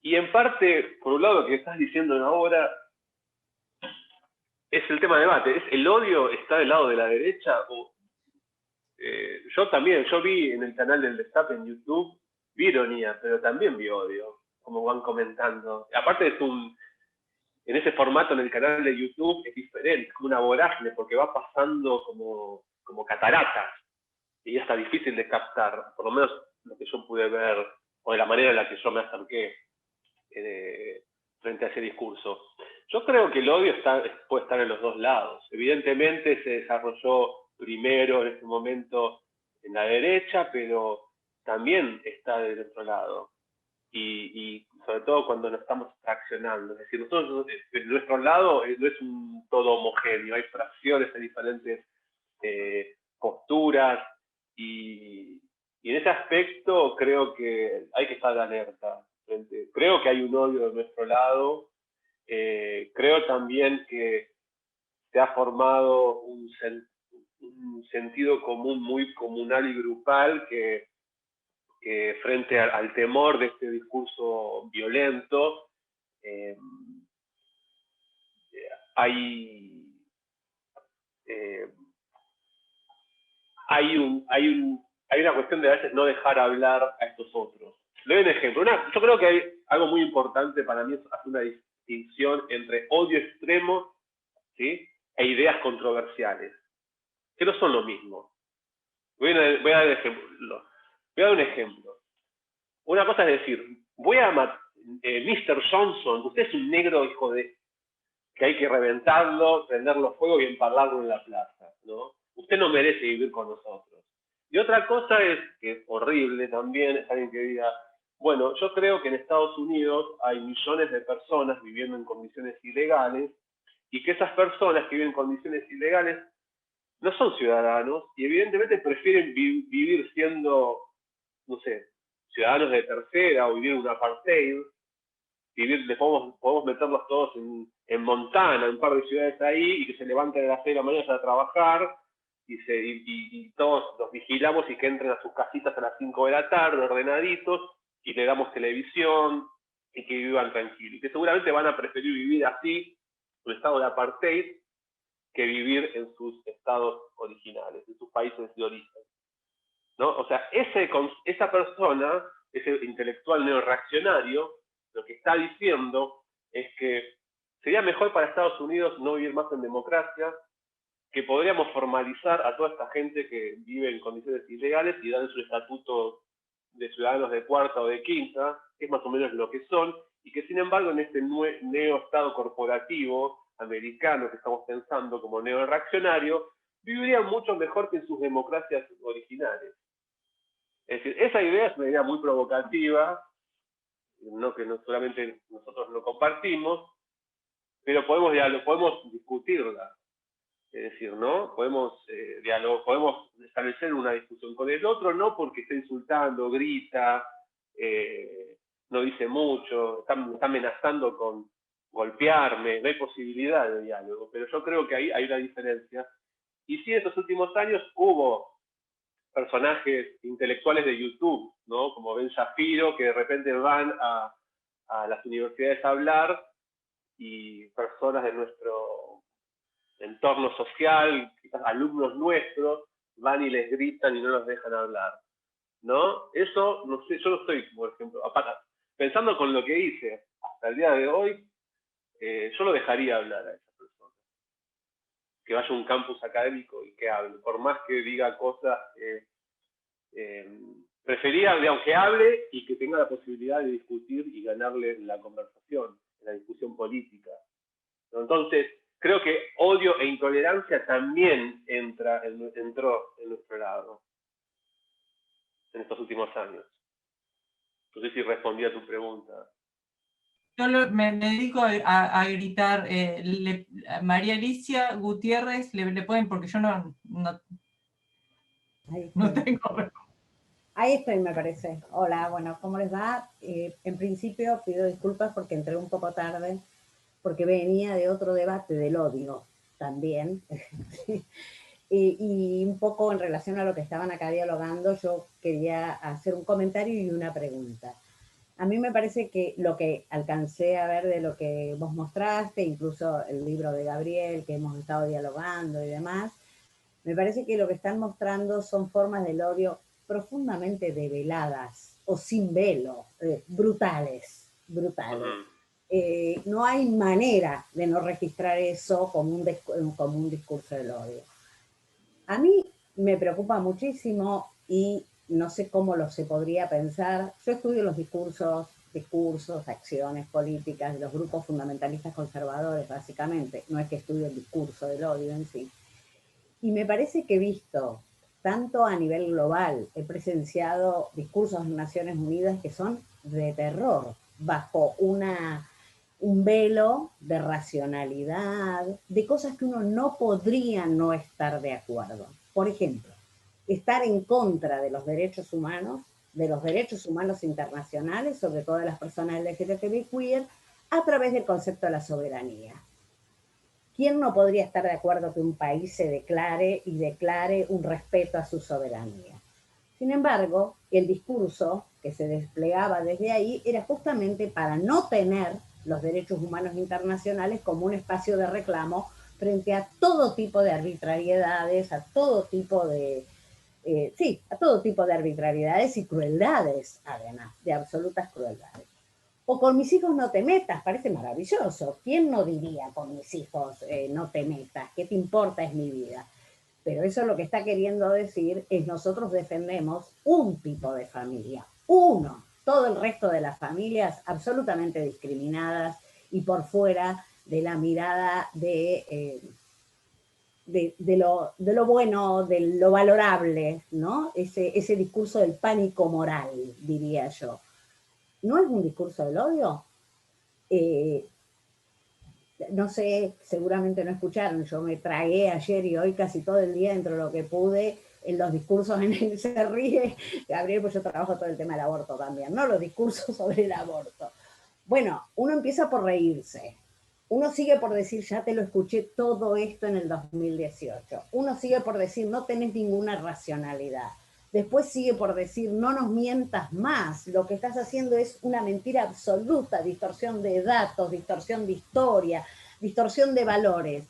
y en parte, por un lado, lo que estás diciendo ahora es el tema de debate. ¿Es el odio está del lado de la derecha? Yo vi en el canal del Destape en YouTube, vi ironía, pero también vi odio, como van comentando. Aparte en ese formato en el canal de YouTube es diferente, es como una vorágine, porque va pasando como cataratas. Y ya está difícil de captar, por lo menos lo que yo pude ver, o de la manera en la que yo me acerqué frente a ese discurso. Yo creo que el odio puede estar en los dos lados. Evidentemente se desarrolló primero en este momento en la derecha, pero también está del otro lado. Y sobre todo cuando nos estamos fraccionando. Es decir, nosotros, en nuestro lado no es un todo homogéneo, hay fracciones, hay diferentes posturas, y en ese aspecto creo que hay que estar alerta. Creo que hay un odio de nuestro lado, Creo también que se ha formado un sentido común muy comunal y grupal que frente al temor de este discurso violento, hay una cuestión de a veces no dejar hablar a estos otros. Le doy un ejemplo. Yo creo que hay algo muy importante para mí, es hacer una distinción entre odio extremo, ¿sí?, e ideas controversiales, que no son lo mismo. Voy a dar un ejemplo. Una cosa es decir, voy a matar, Mr. Johnson, usted es un negro hijo de... que hay que reventarlo, prenderlo fuego y empalarlo en la plaza, ¿no? Usted no merece vivir con nosotros. Y otra cosa es, que es horrible también, es alguien que diga, bueno, yo creo que en Estados Unidos hay millones de personas viviendo en condiciones ilegales y que esas personas que viven en condiciones ilegales no son ciudadanos y evidentemente prefieren vivir siendo, no sé, ciudadanos de tercera o vivir en un apartheid. Podemos meterlos todos en Montana, en un par de ciudades ahí, y que se levanten a las 6 de la mañana a trabajar, y todos los vigilamos y que entren a sus casitas a las 5 de la tarde, ordenaditos, y le damos televisión, y que vivan tranquilos. Y que seguramente van a preferir vivir así, en un estado de apartheid, que vivir en sus estados originales, en sus países de origen, ¿no? O sea, esa persona, ese intelectual neorreaccionario, lo que está diciendo es que sería mejor para Estados Unidos no vivir más en democracia, que podríamos formalizar a toda esta gente que vive en condiciones ilegales y darle su estatuto de ciudadanos de cuarta o de quinta, que es más o menos lo que son, y que sin embargo en este neo-estado corporativo americano que estamos pensando como neo-reaccionario, vivirían mucho mejor que en sus democracias originales. Es decir, esa idea es una idea muy provocativa, que no solamente nosotros lo compartimos, pero podemos discutirla. Es decir, ¿no? Podemos establecer una discusión con el otro, no porque esté insultando, grita, no dice mucho, está amenazando con golpearme, no hay posibilidad de diálogo, pero yo creo que ahí hay una diferencia. Y sí, en estos últimos años hubo personajes intelectuales de YouTube, ¿no? Como Ben Shapiro, que de repente van a las universidades a hablar, y personas de nuestro entorno social, quizás alumnos nuestros, van y les gritan y no los dejan hablar, ¿no? Eso, no sé, yo no estoy, por ejemplo, pensando con lo que hice hasta el día de hoy, yo lo dejaría hablar a esa persona. Que vaya a un campus académico y que hable, por más que diga cosas, preferiría, digamos, que hable y que tenga la posibilidad de discutir y ganarle la conversación, la discusión política. Entonces, creo que odio e intolerancia también entró en nuestro lado en estos últimos años. No sé si respondí a tu pregunta. Yo me dedico a gritar, María Alicia Gutiérrez, le pueden, porque yo no tengo... Ahí estoy, me parece. Hola, bueno, ¿cómo les va? En principio pido disculpas porque entré un poco tarde, porque venía de otro debate del odio también. y un poco en relación a lo que estaban acá dialogando, yo quería hacer un comentario y una pregunta. A mí me parece que lo que alcancé a ver de lo que vos mostraste, incluso el libro de Gabriel que hemos estado dialogando y demás, me parece que lo que están mostrando son formas del odio profundamente develadas o sin velo, brutales. No hay manera de no registrar eso como un discurso del odio. A mí me preocupa muchísimo y no sé cómo se podría pensar. Yo estudio los discursos, acciones políticas de los grupos fundamentalistas conservadores, básicamente. No es que estudio el discurso del odio en sí. Y me parece que he visto, tanto a nivel global, he presenciado discursos en Naciones Unidas que son de terror, bajo un velo de racionalidad, de cosas que uno no podría no estar de acuerdo. Por ejemplo, estar en contra de los derechos humanos internacionales, sobre todo de las personas LGTBI queer, a través del concepto de la soberanía. ¿Quién no podría estar de acuerdo que un país se declare y declare un respeto a su soberanía? Sin embargo, el discurso que se desplegaba desde ahí era justamente para no tener los derechos humanos internacionales como un espacio de reclamo frente a todo tipo de arbitrariedades, a todo tipo de, a todo tipo de arbitrariedades y crueldades, además, de absolutas crueldades. O con mis hijos no te metas, parece maravilloso. ¿Quién no diría con mis hijos no te metas? ¿Qué te importa? Es mi vida. Pero eso lo que está queriendo decir es nosotros defendemos un tipo de familia, uno. Todo el resto de las familias absolutamente discriminadas y por fuera de la mirada de lo bueno, de lo valorable, ¿no? Ese discurso del pánico moral, diría yo. ¿No es un discurso del odio? No sé, seguramente no escucharon, yo me tragué ayer y hoy casi todo el día dentro de lo que pude en los discursos en el se ríe, Gabriel, pues yo trabajo todo el tema del aborto también, ¿no? Los discursos sobre el aborto. Bueno, uno empieza por reírse, uno sigue por decir, ya te lo escuché todo esto en el 2018, uno sigue por decir, no tenés ninguna racionalidad. Después sigue por decir, no nos mientas más, lo que estás haciendo es una mentira absoluta, distorsión de datos, distorsión de historia, distorsión de valores.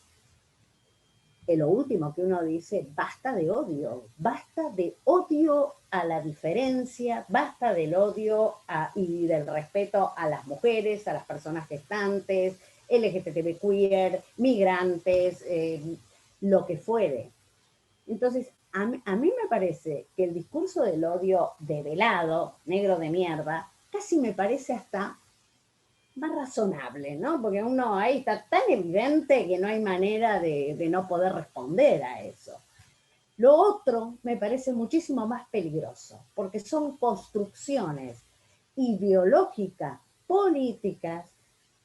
Y lo último que uno dice, basta de odio a la diferencia, basta del odio y del respeto a las mujeres, a las personas gestantes, LGTB queer, migrantes, lo que fuere. Entonces, a mí me parece que el discurso del odio develado, negro de mierda, casi me parece hasta más razonable, ¿no? Porque uno ahí está tan evidente que no hay manera de no poder responder a eso. Lo otro me parece muchísimo más peligroso, porque son construcciones ideológicas, políticas,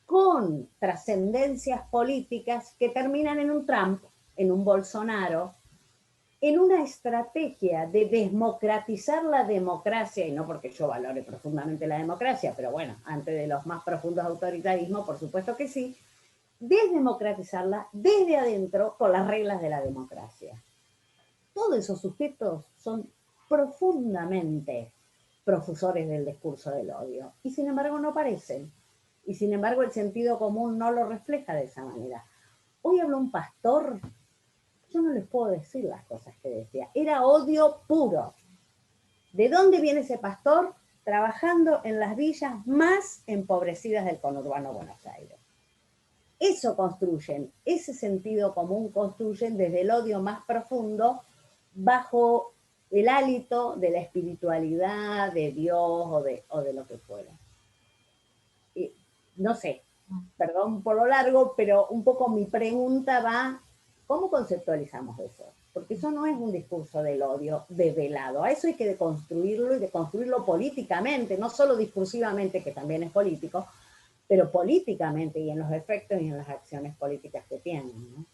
con trascendencias políticas que terminan en un Trump, en un Bolsonaro, en una estrategia de desmocratizar la democracia, y no porque yo valore profundamente la democracia, pero bueno, antes de los más profundos autoritarismos, por supuesto que sí, desdemocratizarla desde adentro con las reglas de la democracia. Todos esos sujetos son profundamente profusores del discurso del odio, y sin embargo no parecen, y sin embargo el sentido común no lo refleja de esa manera. Hoy habló un pastor, yo no les puedo decir las cosas que decía, era odio puro. ¿De dónde viene ese pastor? Trabajando en las villas más empobrecidas del conurbano Buenos Aires. Eso construyen, ese sentido común construyen desde el odio más profundo, bajo el hálito de la espiritualidad, de Dios o de lo que fuera. No sé, perdón por lo largo, pero un poco mi pregunta va, ¿cómo conceptualizamos eso? Porque eso no es un discurso del odio desvelado, a eso hay que deconstruirlo y deconstruirlo políticamente, no solo discursivamente, que también es político, pero políticamente y en los efectos y en las acciones políticas que tienen, ¿no?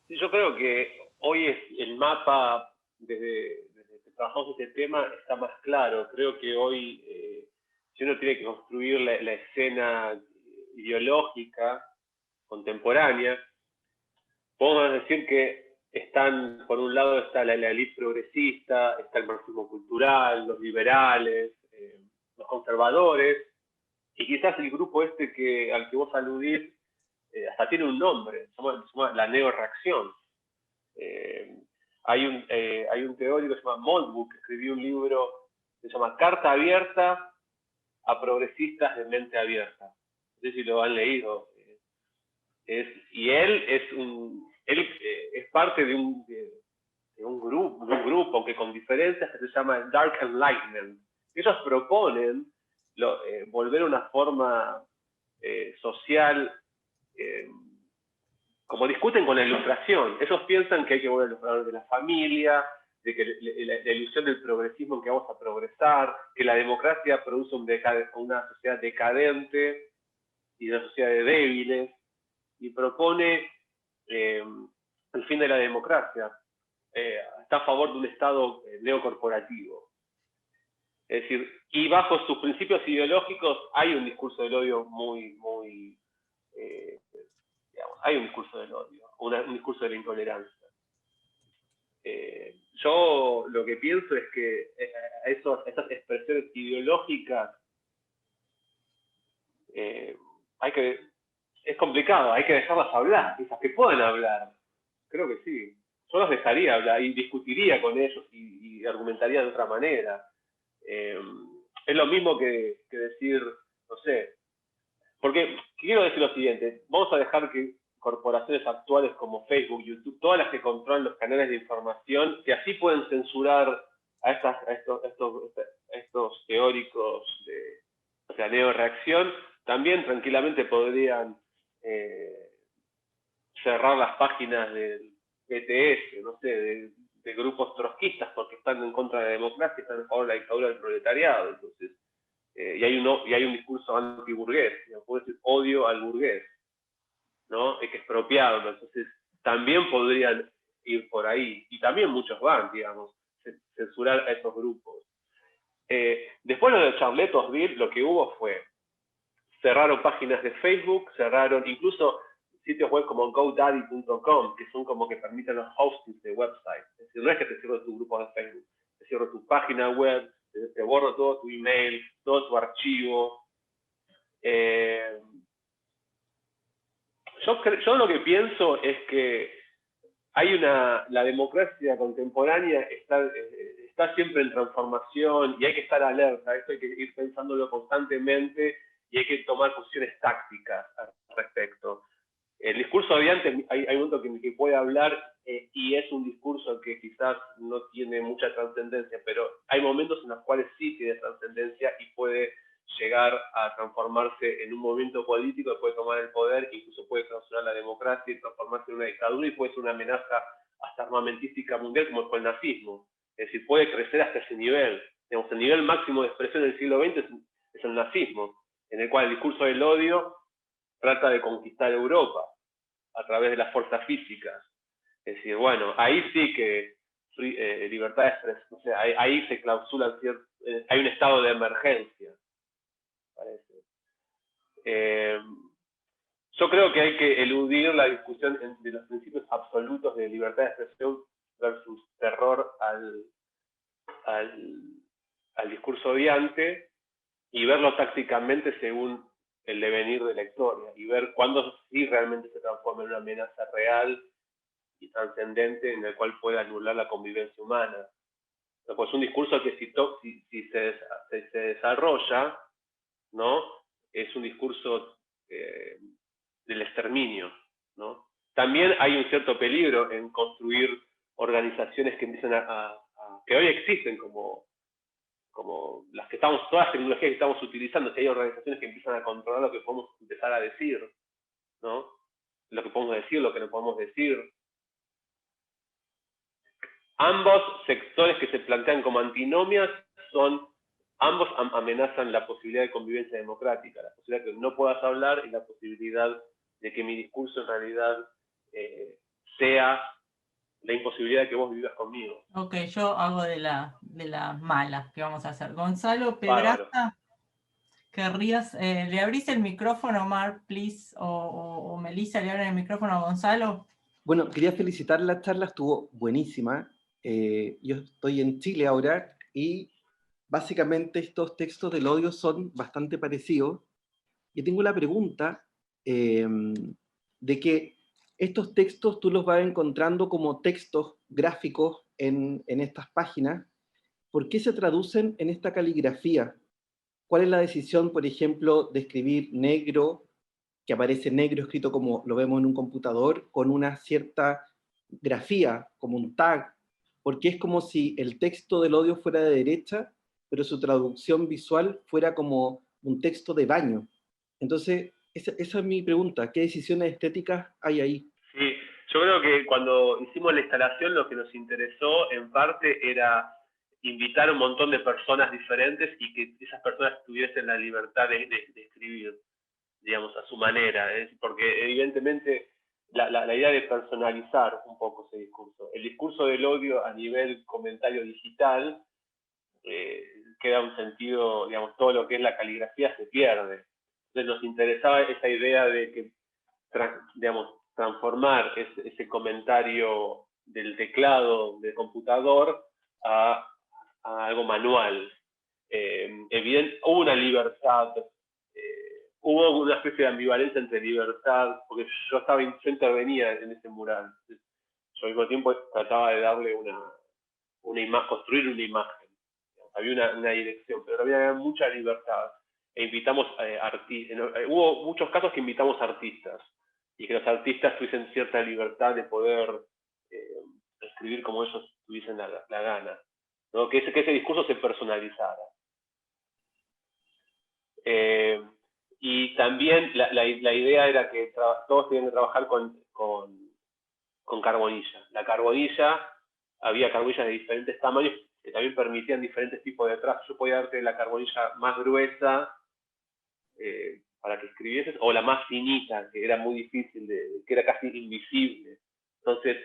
Yo creo que hoy es el mapa, desde que trabajamos este tema, está más claro. Creo que hoy, si uno tiene que construir la escena ideológica contemporánea, podemos decir que están, por un lado está la élite progresista, está el marxismo cultural, los liberales, los conservadores, y quizás el grupo este al que vos aludís hasta tiene un nombre, se llama la neoreacción. Hay un teórico que se llama Moldbuk, que escribió un libro que se llama Carta Abierta a Progresistas de Mente Abierta. No sé si lo han leído. Y él es parte de un grupo que con diferencias que se llama Dark Enlightenment. Ellos proponen volver a una forma social, como discuten con la ilustración. Ellos piensan que hay que volver a los valores de la familia, de que la ilusión del progresismo en que vamos a progresar, que la democracia produce una sociedad decadente y una sociedad de débiles, y propone el fin de la democracia. Está a favor de un Estado neocorporativo. Es decir, y bajo sus principios ideológicos hay un discurso del odio muy digamos, hay un discurso del odio, un discurso de la intolerancia. Yo lo que pienso es que esas expresiones ideológicas es complicado, hay que dejarlas hablar, esas que pueden hablar. Creo que sí. Yo los dejaría hablar y discutiría con ellos y argumentaría de otra manera. Es lo mismo que decir, no sé, porque quiero decir lo siguiente, vamos a dejar que corporaciones actuales como Facebook, YouTube, todas las que controlan los canales de información, que así pueden censurar a estos teóricos de la neoreacción, también tranquilamente podrían cerrar las páginas del BTS, no sé, de grupos trotskistas, porque están en contra de la democracia, están a favor de la dictadura del proletariado. Entonces, y hay un discurso antiburgués, puede decir odio al burgués, ¿no? Expropiado. Entonces, también podrían ir por ahí, y también muchos van, digamos, censurar a esos grupos. Después de Charlottesville, lo que hubo fue, cerraron páginas de Facebook, cerraron incluso sitios web como GoDaddy.com, que son como que permiten los hostings de websites. Es decir, no es que te cierro tu grupo de Facebook, te cierro tu página web, te borro todo tu email, todo tu archivo. Yo lo que pienso es que la democracia contemporánea está siempre en transformación y hay que estar alerta, esto hay que ir pensándolo constantemente y hay que tomar posiciones tácticas al respecto. El discurso odiante, hay un momento que puede hablar y es un discurso que quizás no tiene mucha trascendencia, pero hay momentos en los cuales sí tiene trascendencia y puede llegar a transformarse en un movimiento político que puede tomar el poder, incluso puede clausurar la democracia y transformarse en una dictadura y puede ser una amenaza hasta armamentística mundial como fue el nazismo. Es decir, puede crecer hasta ese nivel. Digamos, el nivel máximo de expresión del siglo XX es el nazismo, en el cual el discurso del odio trata de conquistar Europa a través de las fuerzas físicas. Es decir, bueno, ahí sí que libertad de expresión, o sea, ahí se clausulan hay un estado de emergencia, parece. Yo creo que hay que eludir la discusión de los principios absolutos de libertad de expresión versus terror al discurso odiante y verlo tácticamente según el devenir de la historia y ver cuándo sí realmente se transforma en una amenaza real y trascendente en el cual puede anular la convivencia humana. Pues un discurso que si se desarrolla, ¿no? Es un discurso del exterminio, ¿no? También hay un cierto peligro en construir organizaciones que empiezan que hoy existen como todas las tecnologías que estamos utilizando, si hay organizaciones que empiezan a controlar lo que podemos empezar a decir, ¿no? Lo que podemos decir, lo que no podemos decir. Ambos sectores que se plantean como antinomias ambos amenazan la posibilidad de convivencia democrática, la posibilidad de que no puedas hablar y la posibilidad de que mi discurso en realidad sea la imposibilidad de que vos vivas conmigo. Ok, yo hago de las malas que vamos a hacer. Gonzalo Bárbaro. Pedraza, ¿querrías, le abrís el micrófono, Mar, please? O Melissa, ¿le abren el micrófono a Gonzalo? Bueno, quería felicitar la charla, estuvo buenísima. Yo estoy en Chile ahora y básicamente estos textos del odio son bastante parecidos. Y tengo la pregunta de que estos textos tú los vas encontrando como textos gráficos en estas páginas. ¿Por qué se traducen en esta caligrafía? ¿Cuál es la decisión, por ejemplo, de escribir negro, que aparece negro escrito como lo vemos en un computador, con una cierta grafía, como un tag? Porque es como si el texto del odio fuera de derecha, pero su traducción visual fuera como un texto de baño. Entonces, esa es mi pregunta. ¿Qué decisiones estéticas hay ahí? Sí, yo creo que cuando hicimos la instalación lo que nos interesó en parte era invitar a un montón de personas diferentes y que esas personas tuviesen la libertad de escribir, digamos, a su manera, porque evidentemente la idea de personalizar un poco ese discurso. El discurso del odio a nivel comentario digital queda un sentido, digamos, todo lo que es la caligrafía se pierde. Entonces nos interesaba esa idea de que, digamos, transformar ese comentario del teclado del computador a algo manual. Hubo una libertad, hubo una especie de ambivalencia entre libertad, porque yo intervenía en ese mural. Yo al mismo tiempo trataba de darle construir una imagen. Había una dirección, pero había mucha libertad. E invitamos artistas. Hubo muchos casos que invitamos artistas, y que los artistas tuviesen cierta libertad de poder escribir como ellos tuviesen la gana, ¿no? Que ese discurso se personalizara. Y también la idea era que todos tenían que trabajar con carbonilla. La carbonilla, había carbonillas de diferentes tamaños que también permitían diferentes tipos de trazos. Yo podía darte la carbonilla más gruesa para que escribieses, o la más finita, que era muy difícil, que era casi invisible. Entonces,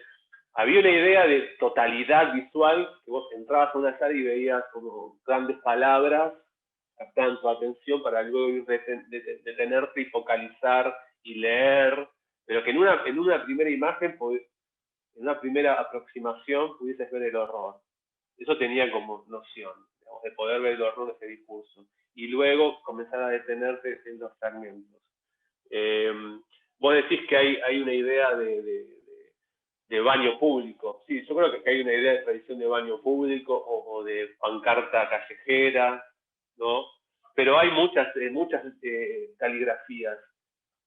había una idea de totalidad visual, que vos entrabas a una sala y veías como grandes palabras, captaban tu atención para luego detenerte y focalizar y leer, pero que en una primera imagen, en una primera aproximación, pudieses ver el horror. Eso tenía como noción, digamos, de poder ver el horror de ese discurso. Y luego comenzar a detenerte en los fragmentos. Vos decís que hay una idea de baño público. Sí, yo creo que hay una idea de tradición de baño público o de pancarta callejera, ¿no? Pero hay muchas caligrafías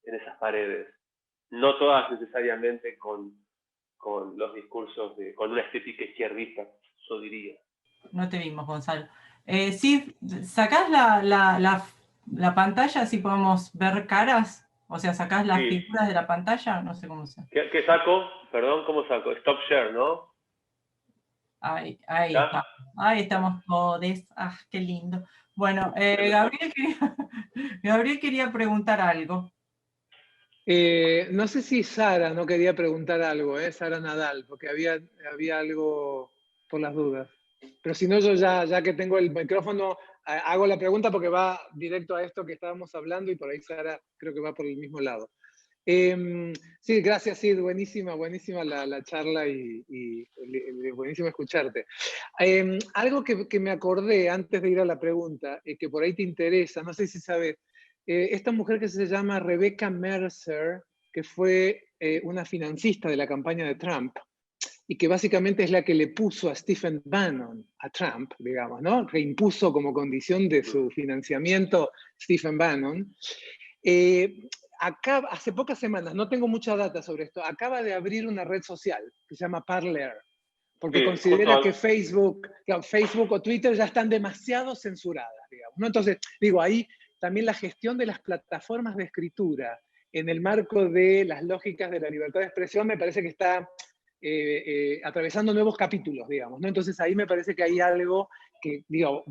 en esas paredes. No todas necesariamente con los discursos, con una estética izquierdista, yo diría. No te vimos, Gonzalo. Sid, ¿sacás la pantalla así podemos ver caras? O sea, ¿sacás las figuras de la pantalla? No sé cómo se... ¿Qué saco? Perdón, ¿cómo saco? Stop share, ¿no? Ahí está. Ahí estamos todos. Ah, qué lindo. Bueno, Gabriel quería preguntar algo. No sé si Sara no quería preguntar algo, Sara Nadal, porque había algo por las dudas. Pero si no, yo ya que tengo el micrófono, hago la pregunta porque va directo a esto que estábamos hablando y por ahí Sara creo que va por el mismo lado. Sí, gracias, Sid. Buenísima la charla y buenísimo escucharte. Algo que me acordé antes de ir a la pregunta, que por ahí te interesa, no sé si sabes, esta mujer que se llama Rebecca Mercer, que fue una financista de la campaña de Trump, y que básicamente es la que le puso a Stephen Bannon, a Trump, digamos, ¿no? Que impuso como condición de su financiamiento Stephen Bannon. Hace pocas semanas, no tengo mucha data sobre esto, acaba de abrir una red social que se llama Parler, porque considera que Facebook o Twitter ya están demasiado censuradas, digamos, ¿no? Entonces, digo, ahí también la gestión de las plataformas de escritura en el marco de las lógicas de la libertad de expresión me parece que está atravesando nuevos capítulos, digamos, ¿no? Entonces ahí me parece que hay algo que, digo,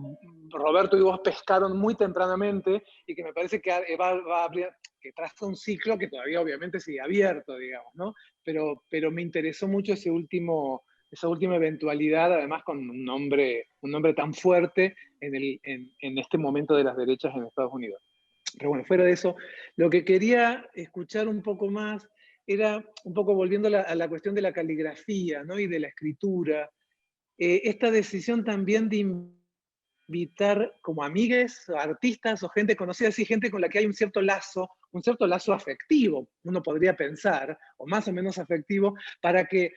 Roberto y vos pescaron muy tempranamente y que me parece que va a abrir, que traza un ciclo que todavía obviamente sigue abierto, digamos, ¿no? Pero me interesó mucho esa última eventualidad, además con un nombre tan fuerte en este momento de las derechas en Estados Unidos. Pero bueno, fuera de eso, lo que quería escuchar un poco más era un poco volviendo a la cuestión de la caligrafía, ¿no? Y de la escritura. Esta decisión también de invitar como amigues, artistas o gente conocida, así gente con la que hay un cierto lazo afectivo, uno podría pensar, o más o menos afectivo, para que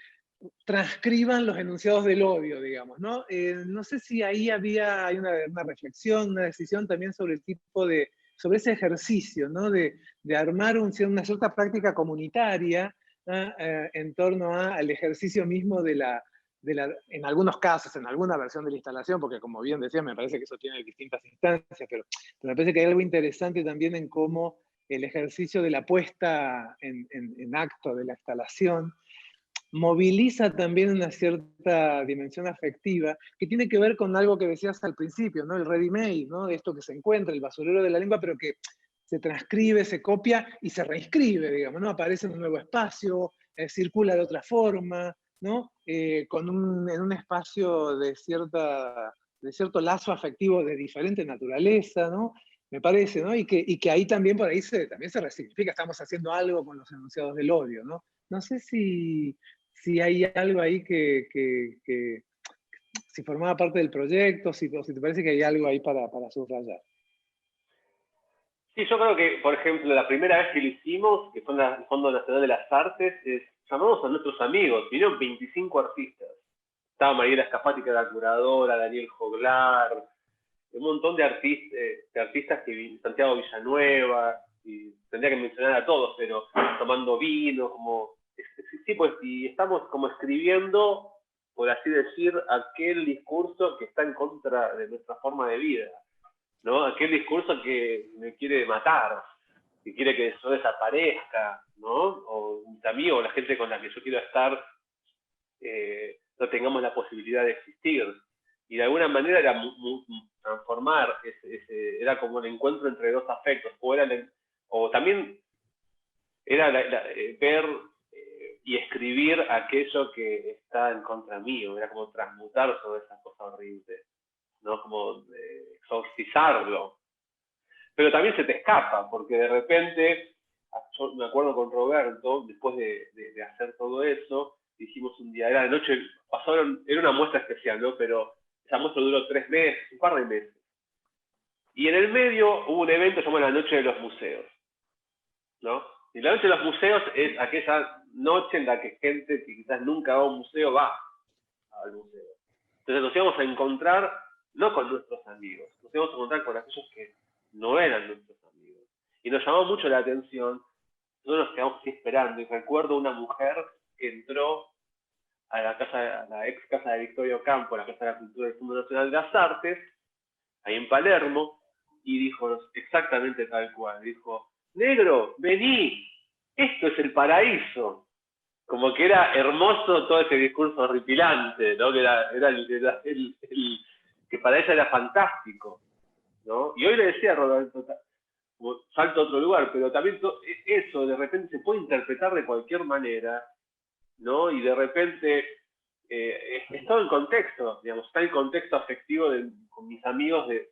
transcriban los enunciados del odio, digamos, ¿no? No sé si ahí hay una reflexión, una decisión también sobre el tipo sobre ese ejercicio, ¿no? De armar una cierta práctica comunitaria en torno al ejercicio mismo en algunos casos, en alguna versión de la instalación, porque como bien decía, me parece que eso tiene distintas instancias, pero me parece que hay algo interesante también en cómo el ejercicio de la puesta en acto de la instalación moviliza también una cierta dimensión afectiva que tiene que ver con algo que decías al principio, ¿no? El ready-made, ¿no? Esto que se encuentra, el basurero de la lengua, pero que se transcribe, se copia y se reinscribe, digamos, ¿no? Aparece en un nuevo espacio, circula de otra forma, ¿no? En un espacio de cierta de cierto lazo afectivo de diferente naturaleza, ¿no? Me parece, ¿no? Y que ahí también por ahí también se resignifica, estamos haciendo algo con los enunciados del odio, ¿no? No sé si hay algo ahí si formaba parte del proyecto, si te parece que hay algo ahí para subrayar. Sí, yo creo que, por ejemplo, la primera vez que lo hicimos, que fue en el Fondo Nacional de las Artes, llamamos a nuestros amigos, vinieron 25 artistas. Estaba Mariela Scafati, que era la curadora, Daniel Joglar, un montón de artistas que Santiago Villanueva, y tendría que mencionar a todos, pero tomando vino, como... Sí, pues, y estamos como escribiendo, por así decir, aquel discurso que está en contra de nuestra forma de vida, ¿no? Aquel discurso que me quiere matar, que quiere que yo desaparezca, ¿no? O mis amigos, la gente con la que yo quiero estar, no tengamos la posibilidad de existir. Y de alguna manera era transformar, era como el encuentro entre dos afectos, o también era ver y escribir aquello que está en contra mío, era como transmutar sobre esa cosa horrible, ¿no? Como exorcizarlo. Pero también se te escapa, porque de repente, yo me acuerdo con Roberto, después de hacer todo eso, dijimos un día, era de noche, era una muestra especial, ¿no? Pero esa muestra duró 3 meses, un par de meses. Y en el medio hubo un evento llamado la Noche de los Museos, ¿no? Y la Noche de los Museos es aquella noche en la que gente que quizás nunca va a un museo va al museo. Entonces nos íbamos a encontrar, no con nuestros amigos, nos íbamos a encontrar con aquellos que no eran nuestros amigos. Y nos llamó mucho la atención, nosotros nos quedamos así esperando, y recuerdo una mujer que entró a la ex casa de Victoria Ocampo, la Casa de la Cultura del Fondo Nacional de las Artes, ahí en Palermo, y dijo exactamente tal cual, dijo, negro, vení, esto es el paraíso. Como que era hermoso todo ese discurso horripilante, ¿no? Que que para ella era fantástico, ¿no? Y hoy le decía a Roberto, salto a otro lugar, pero también eso de repente se puede interpretar de cualquier manera, ¿no? Y de repente es todo el contexto, digamos, está el contexto afectivo con mis amigos de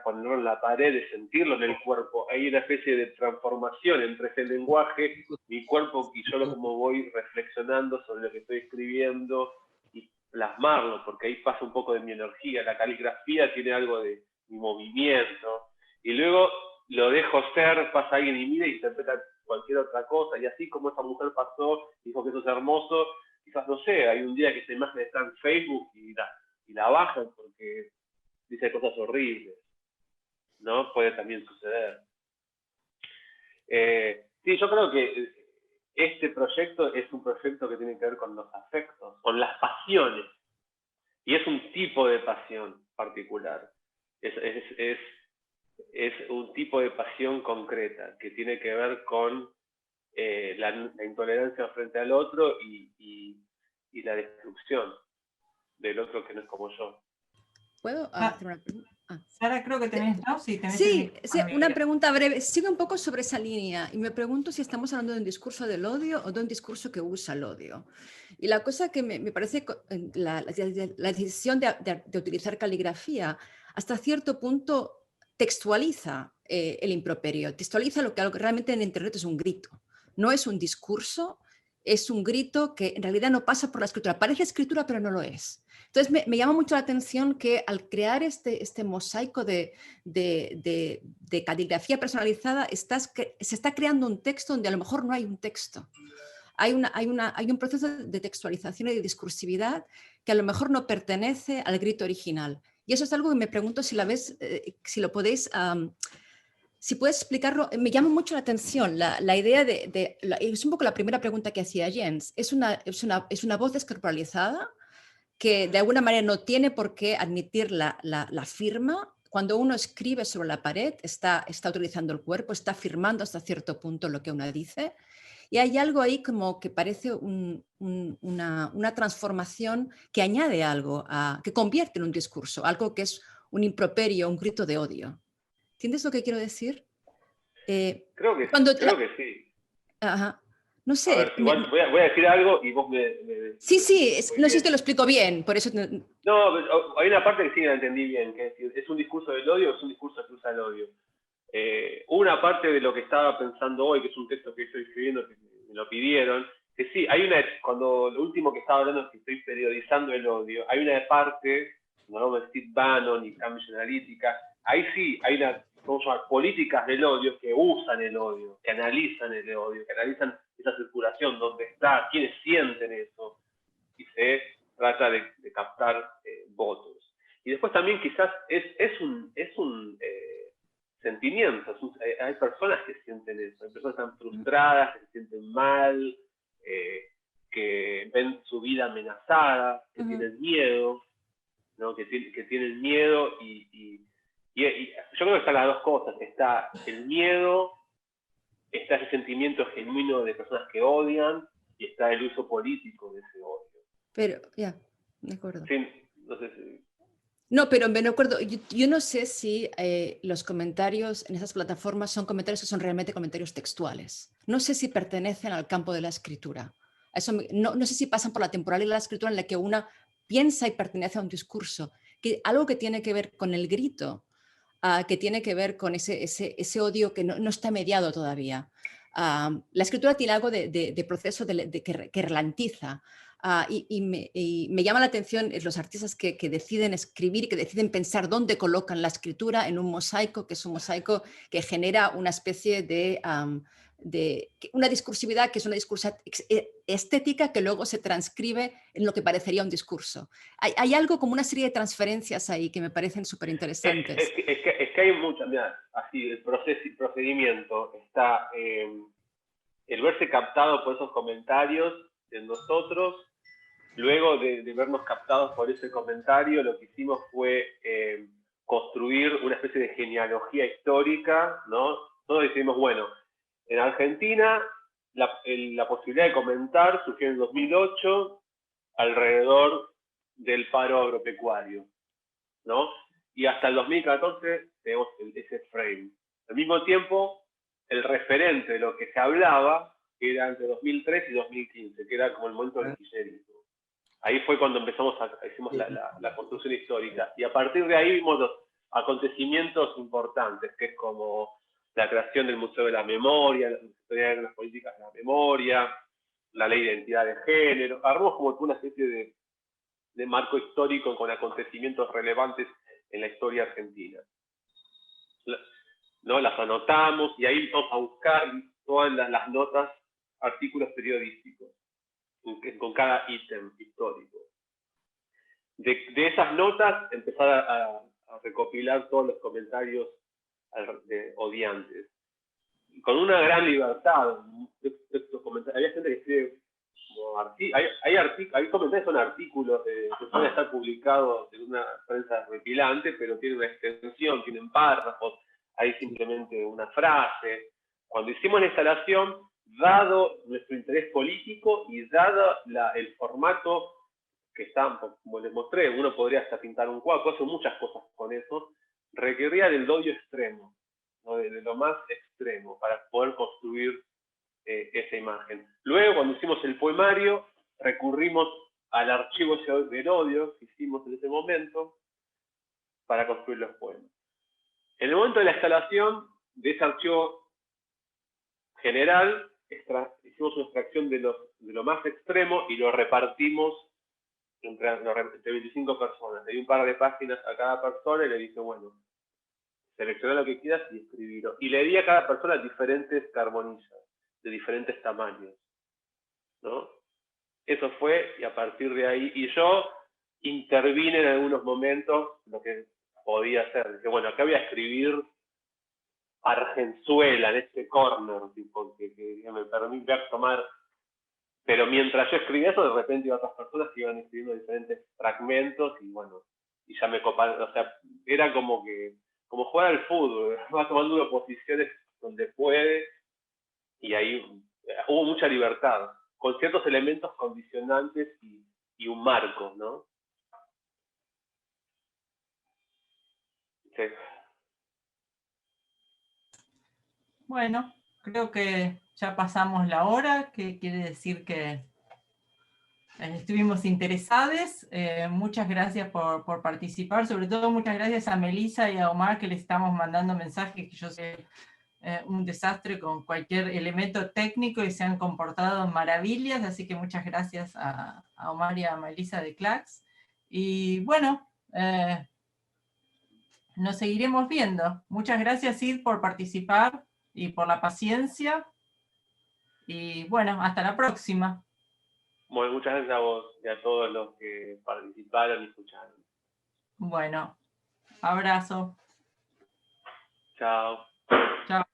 ponerlo en la pared, de sentirlo en el cuerpo. Hay una especie de transformación entre ese lenguaje, mi cuerpo, y yo como voy reflexionando sobre lo que estoy escribiendo y plasmarlo, porque ahí pasa un poco de mi energía. La caligrafía tiene algo de mi movimiento, y luego lo dejo ser, pasa alguien y mira y interpreta cualquier otra cosa, y así como esa mujer pasó, dijo que eso es hermoso, quizás no sé, hay un día que esa imagen está en Facebook y la bajan porque dice cosas horribles, ¿no? Puede también suceder. Sí, yo creo que este proyecto es un proyecto que tiene que ver con los afectos, con las pasiones, y es un tipo de pasión particular, es un tipo de pasión concreta que tiene que ver con la intolerancia frente al otro y la destrucción del otro que no es como yo. ¿Puedo hacer una pregunta? Sara, creo que tenés, ¿no? Sí, tenés sí, una pregunta breve. Sigo un poco sobre esa línea y me pregunto si estamos hablando de un discurso del odio o de un discurso que usa el odio. Y la cosa que me parece, la decisión de utilizar caligrafía, hasta cierto punto textualiza el improperio, textualiza lo que realmente en Internet es un grito. No es un discurso, es un grito que en realidad no pasa por la escritura. Parece escritura, pero no lo es. Entonces me llama mucho la atención que al crear este mosaico de caligrafía personalizada se está creando un texto donde a lo mejor no hay un texto. Hay un proceso de textualización y de discursividad que a lo mejor no pertenece al grito original. Y eso es algo que me pregunto si si lo podéis... si puedes explicarlo, me llama mucho la atención la idea es un poco la primera pregunta que hacía Jens. Es una voz descorporalizada que de alguna manera no tiene por qué admitir la firma. Cuando uno escribe sobre la pared, está utilizando el cuerpo, está firmando hasta cierto punto lo que uno dice. Y hay algo ahí como que parece una transformación que añade algo, que convierte en un discurso, algo que es un improperio, un grito de odio. ¿Entiendes lo que quiero decir? Creo que sí. Ajá. No sé. A ver, igual voy a decir algo y vos Sí, no sé si te lo explico bien, por eso... No, hay una parte que sí la entendí bien, que es un discurso del odio o es un discurso que usa el odio. Una parte de lo que estaba pensando hoy, que es un texto que estoy escribiendo, que me lo pidieron, que sí, cuando lo último que estaba hablando es que estoy periodizando el odio, hay una parte, no lo de Steve Bannon y Cambridge Analytica, ahí sí hay políticas del odio que usan el odio, que analizan el odio, que analizan esa circulación, dónde está, quiénes sienten eso, y se trata de captar votos. Y después también quizás es un sentimiento, hay personas que sienten eso, hay personas que están frustradas, que se sienten mal, que ven su vida amenazada, que tienen miedo, ¿no? que tienen miedo y yo creo que están las dos cosas, está el miedo, está ese sentimiento genuino de personas que odian y está el uso político de ese odio. Pero, ya, de acuerdo. Sí, no sé si... No, pero me acuerdo, yo no sé si los comentarios en esas plataformas son comentarios que son realmente comentarios textuales. No sé si pertenecen al campo de la escritura. No sé si pasan por la temporalidad de la escritura en la que una piensa y pertenece a un discurso. Algo que tiene que ver con el grito, que tiene que ver con ese odio que no está mediado todavía. La escritura tiene algo de proceso que ralentiza. Y me llama la atención los artistas que deciden escribir y que deciden pensar dónde colocan la escritura en un mosaico, que es un mosaico que genera una especie de una discursividad que es una discursividad estética que luego se transcribe en lo que parecería un discurso. Hay algo como una serie de transferencias ahí que me parecen súper interesantes. Es que hay muchas, mira, así el procedimiento está el verse captado por esos comentarios de nosotros. Luego de vernos captados por ese comentario, lo que hicimos fue construir una especie de genealogía histórica, ¿no? Nosotros decidimos, bueno, en Argentina la posibilidad de comentar surgió en 2008 alrededor del paro agropecuario, ¿no? Y hasta el 2014 tenemos ese frame. Al mismo tiempo, el referente de lo que se hablaba era entre 2003 y 2015, que era como el momento del kirchnerismo. Ahí fue cuando hicimos la construcción histórica. Y a partir de ahí vimos los acontecimientos importantes, que es como la creación del Museo de la Memoria, las políticas de la memoria, la ley de identidad de género. Armamos como una especie de marco histórico con acontecimientos relevantes en la historia argentina. ¿No? Las anotamos y ahí vamos a buscar todas las notas, artículos periodísticos, con cada ítem histórico. De esas notas empezar a recopilar todos los comentarios odiantes. Con una gran libertad. Había gente que escribe como hay comentarios, son artículos que pueden estar publicados en una prensa repilante, pero tienen una extensión, tienen párrafos, hay simplemente una frase. Cuando hicimos la instalación, dado nuestro interés político y dado el formato que está, como les mostré, uno podría hasta pintar un cuadro, puede hacer muchas cosas con eso, requería del odio extremo, ¿no? de lo más extremo, para poder construir esa imagen. Luego, cuando hicimos el poemario, recurrimos al archivo del odio que hicimos en ese momento para construir los poemas. En el momento de la instalación de ese archivo general, hicimos una extracción de lo más extremo y lo repartimos entre 25 personas. Le di un par de páginas a cada persona y le dije, bueno, selecciona lo que quieras y escribirlo. Y le di a cada persona diferentes carbonillas, de diferentes tamaños, ¿no? Eso fue, y a partir de ahí, y yo intervine en algunos momentos lo que podía hacer. Dije, bueno, acá voy a escribir Argenzuela en este corner, tipo, que me permite tomar. Pero mientras yo escribía eso, de repente iba otras personas que iban escribiendo diferentes fragmentos y bueno, y ya me coparon. O sea, era como jugar al fútbol, va tomando posiciones donde puede y ahí hubo mucha libertad, con ciertos elementos condicionantes y un marco, ¿no? Sí. Bueno, creo que ya pasamos la hora, que quiere decir que estuvimos interesados. Muchas gracias por participar, sobre todo muchas gracias a Melissa y a Omar, que le estamos mandando mensajes, que yo sé un desastre con cualquier elemento técnico y se han comportado maravillas, así que muchas gracias a Omar y a Melissa de Clax. Y bueno, nos seguiremos viendo. Muchas gracias, Sid, por participar y por la paciencia. Y bueno, hasta la próxima. Bueno, muchas gracias a vos y a todos los que participaron y escucharon. Bueno, abrazo. Chao. Chao.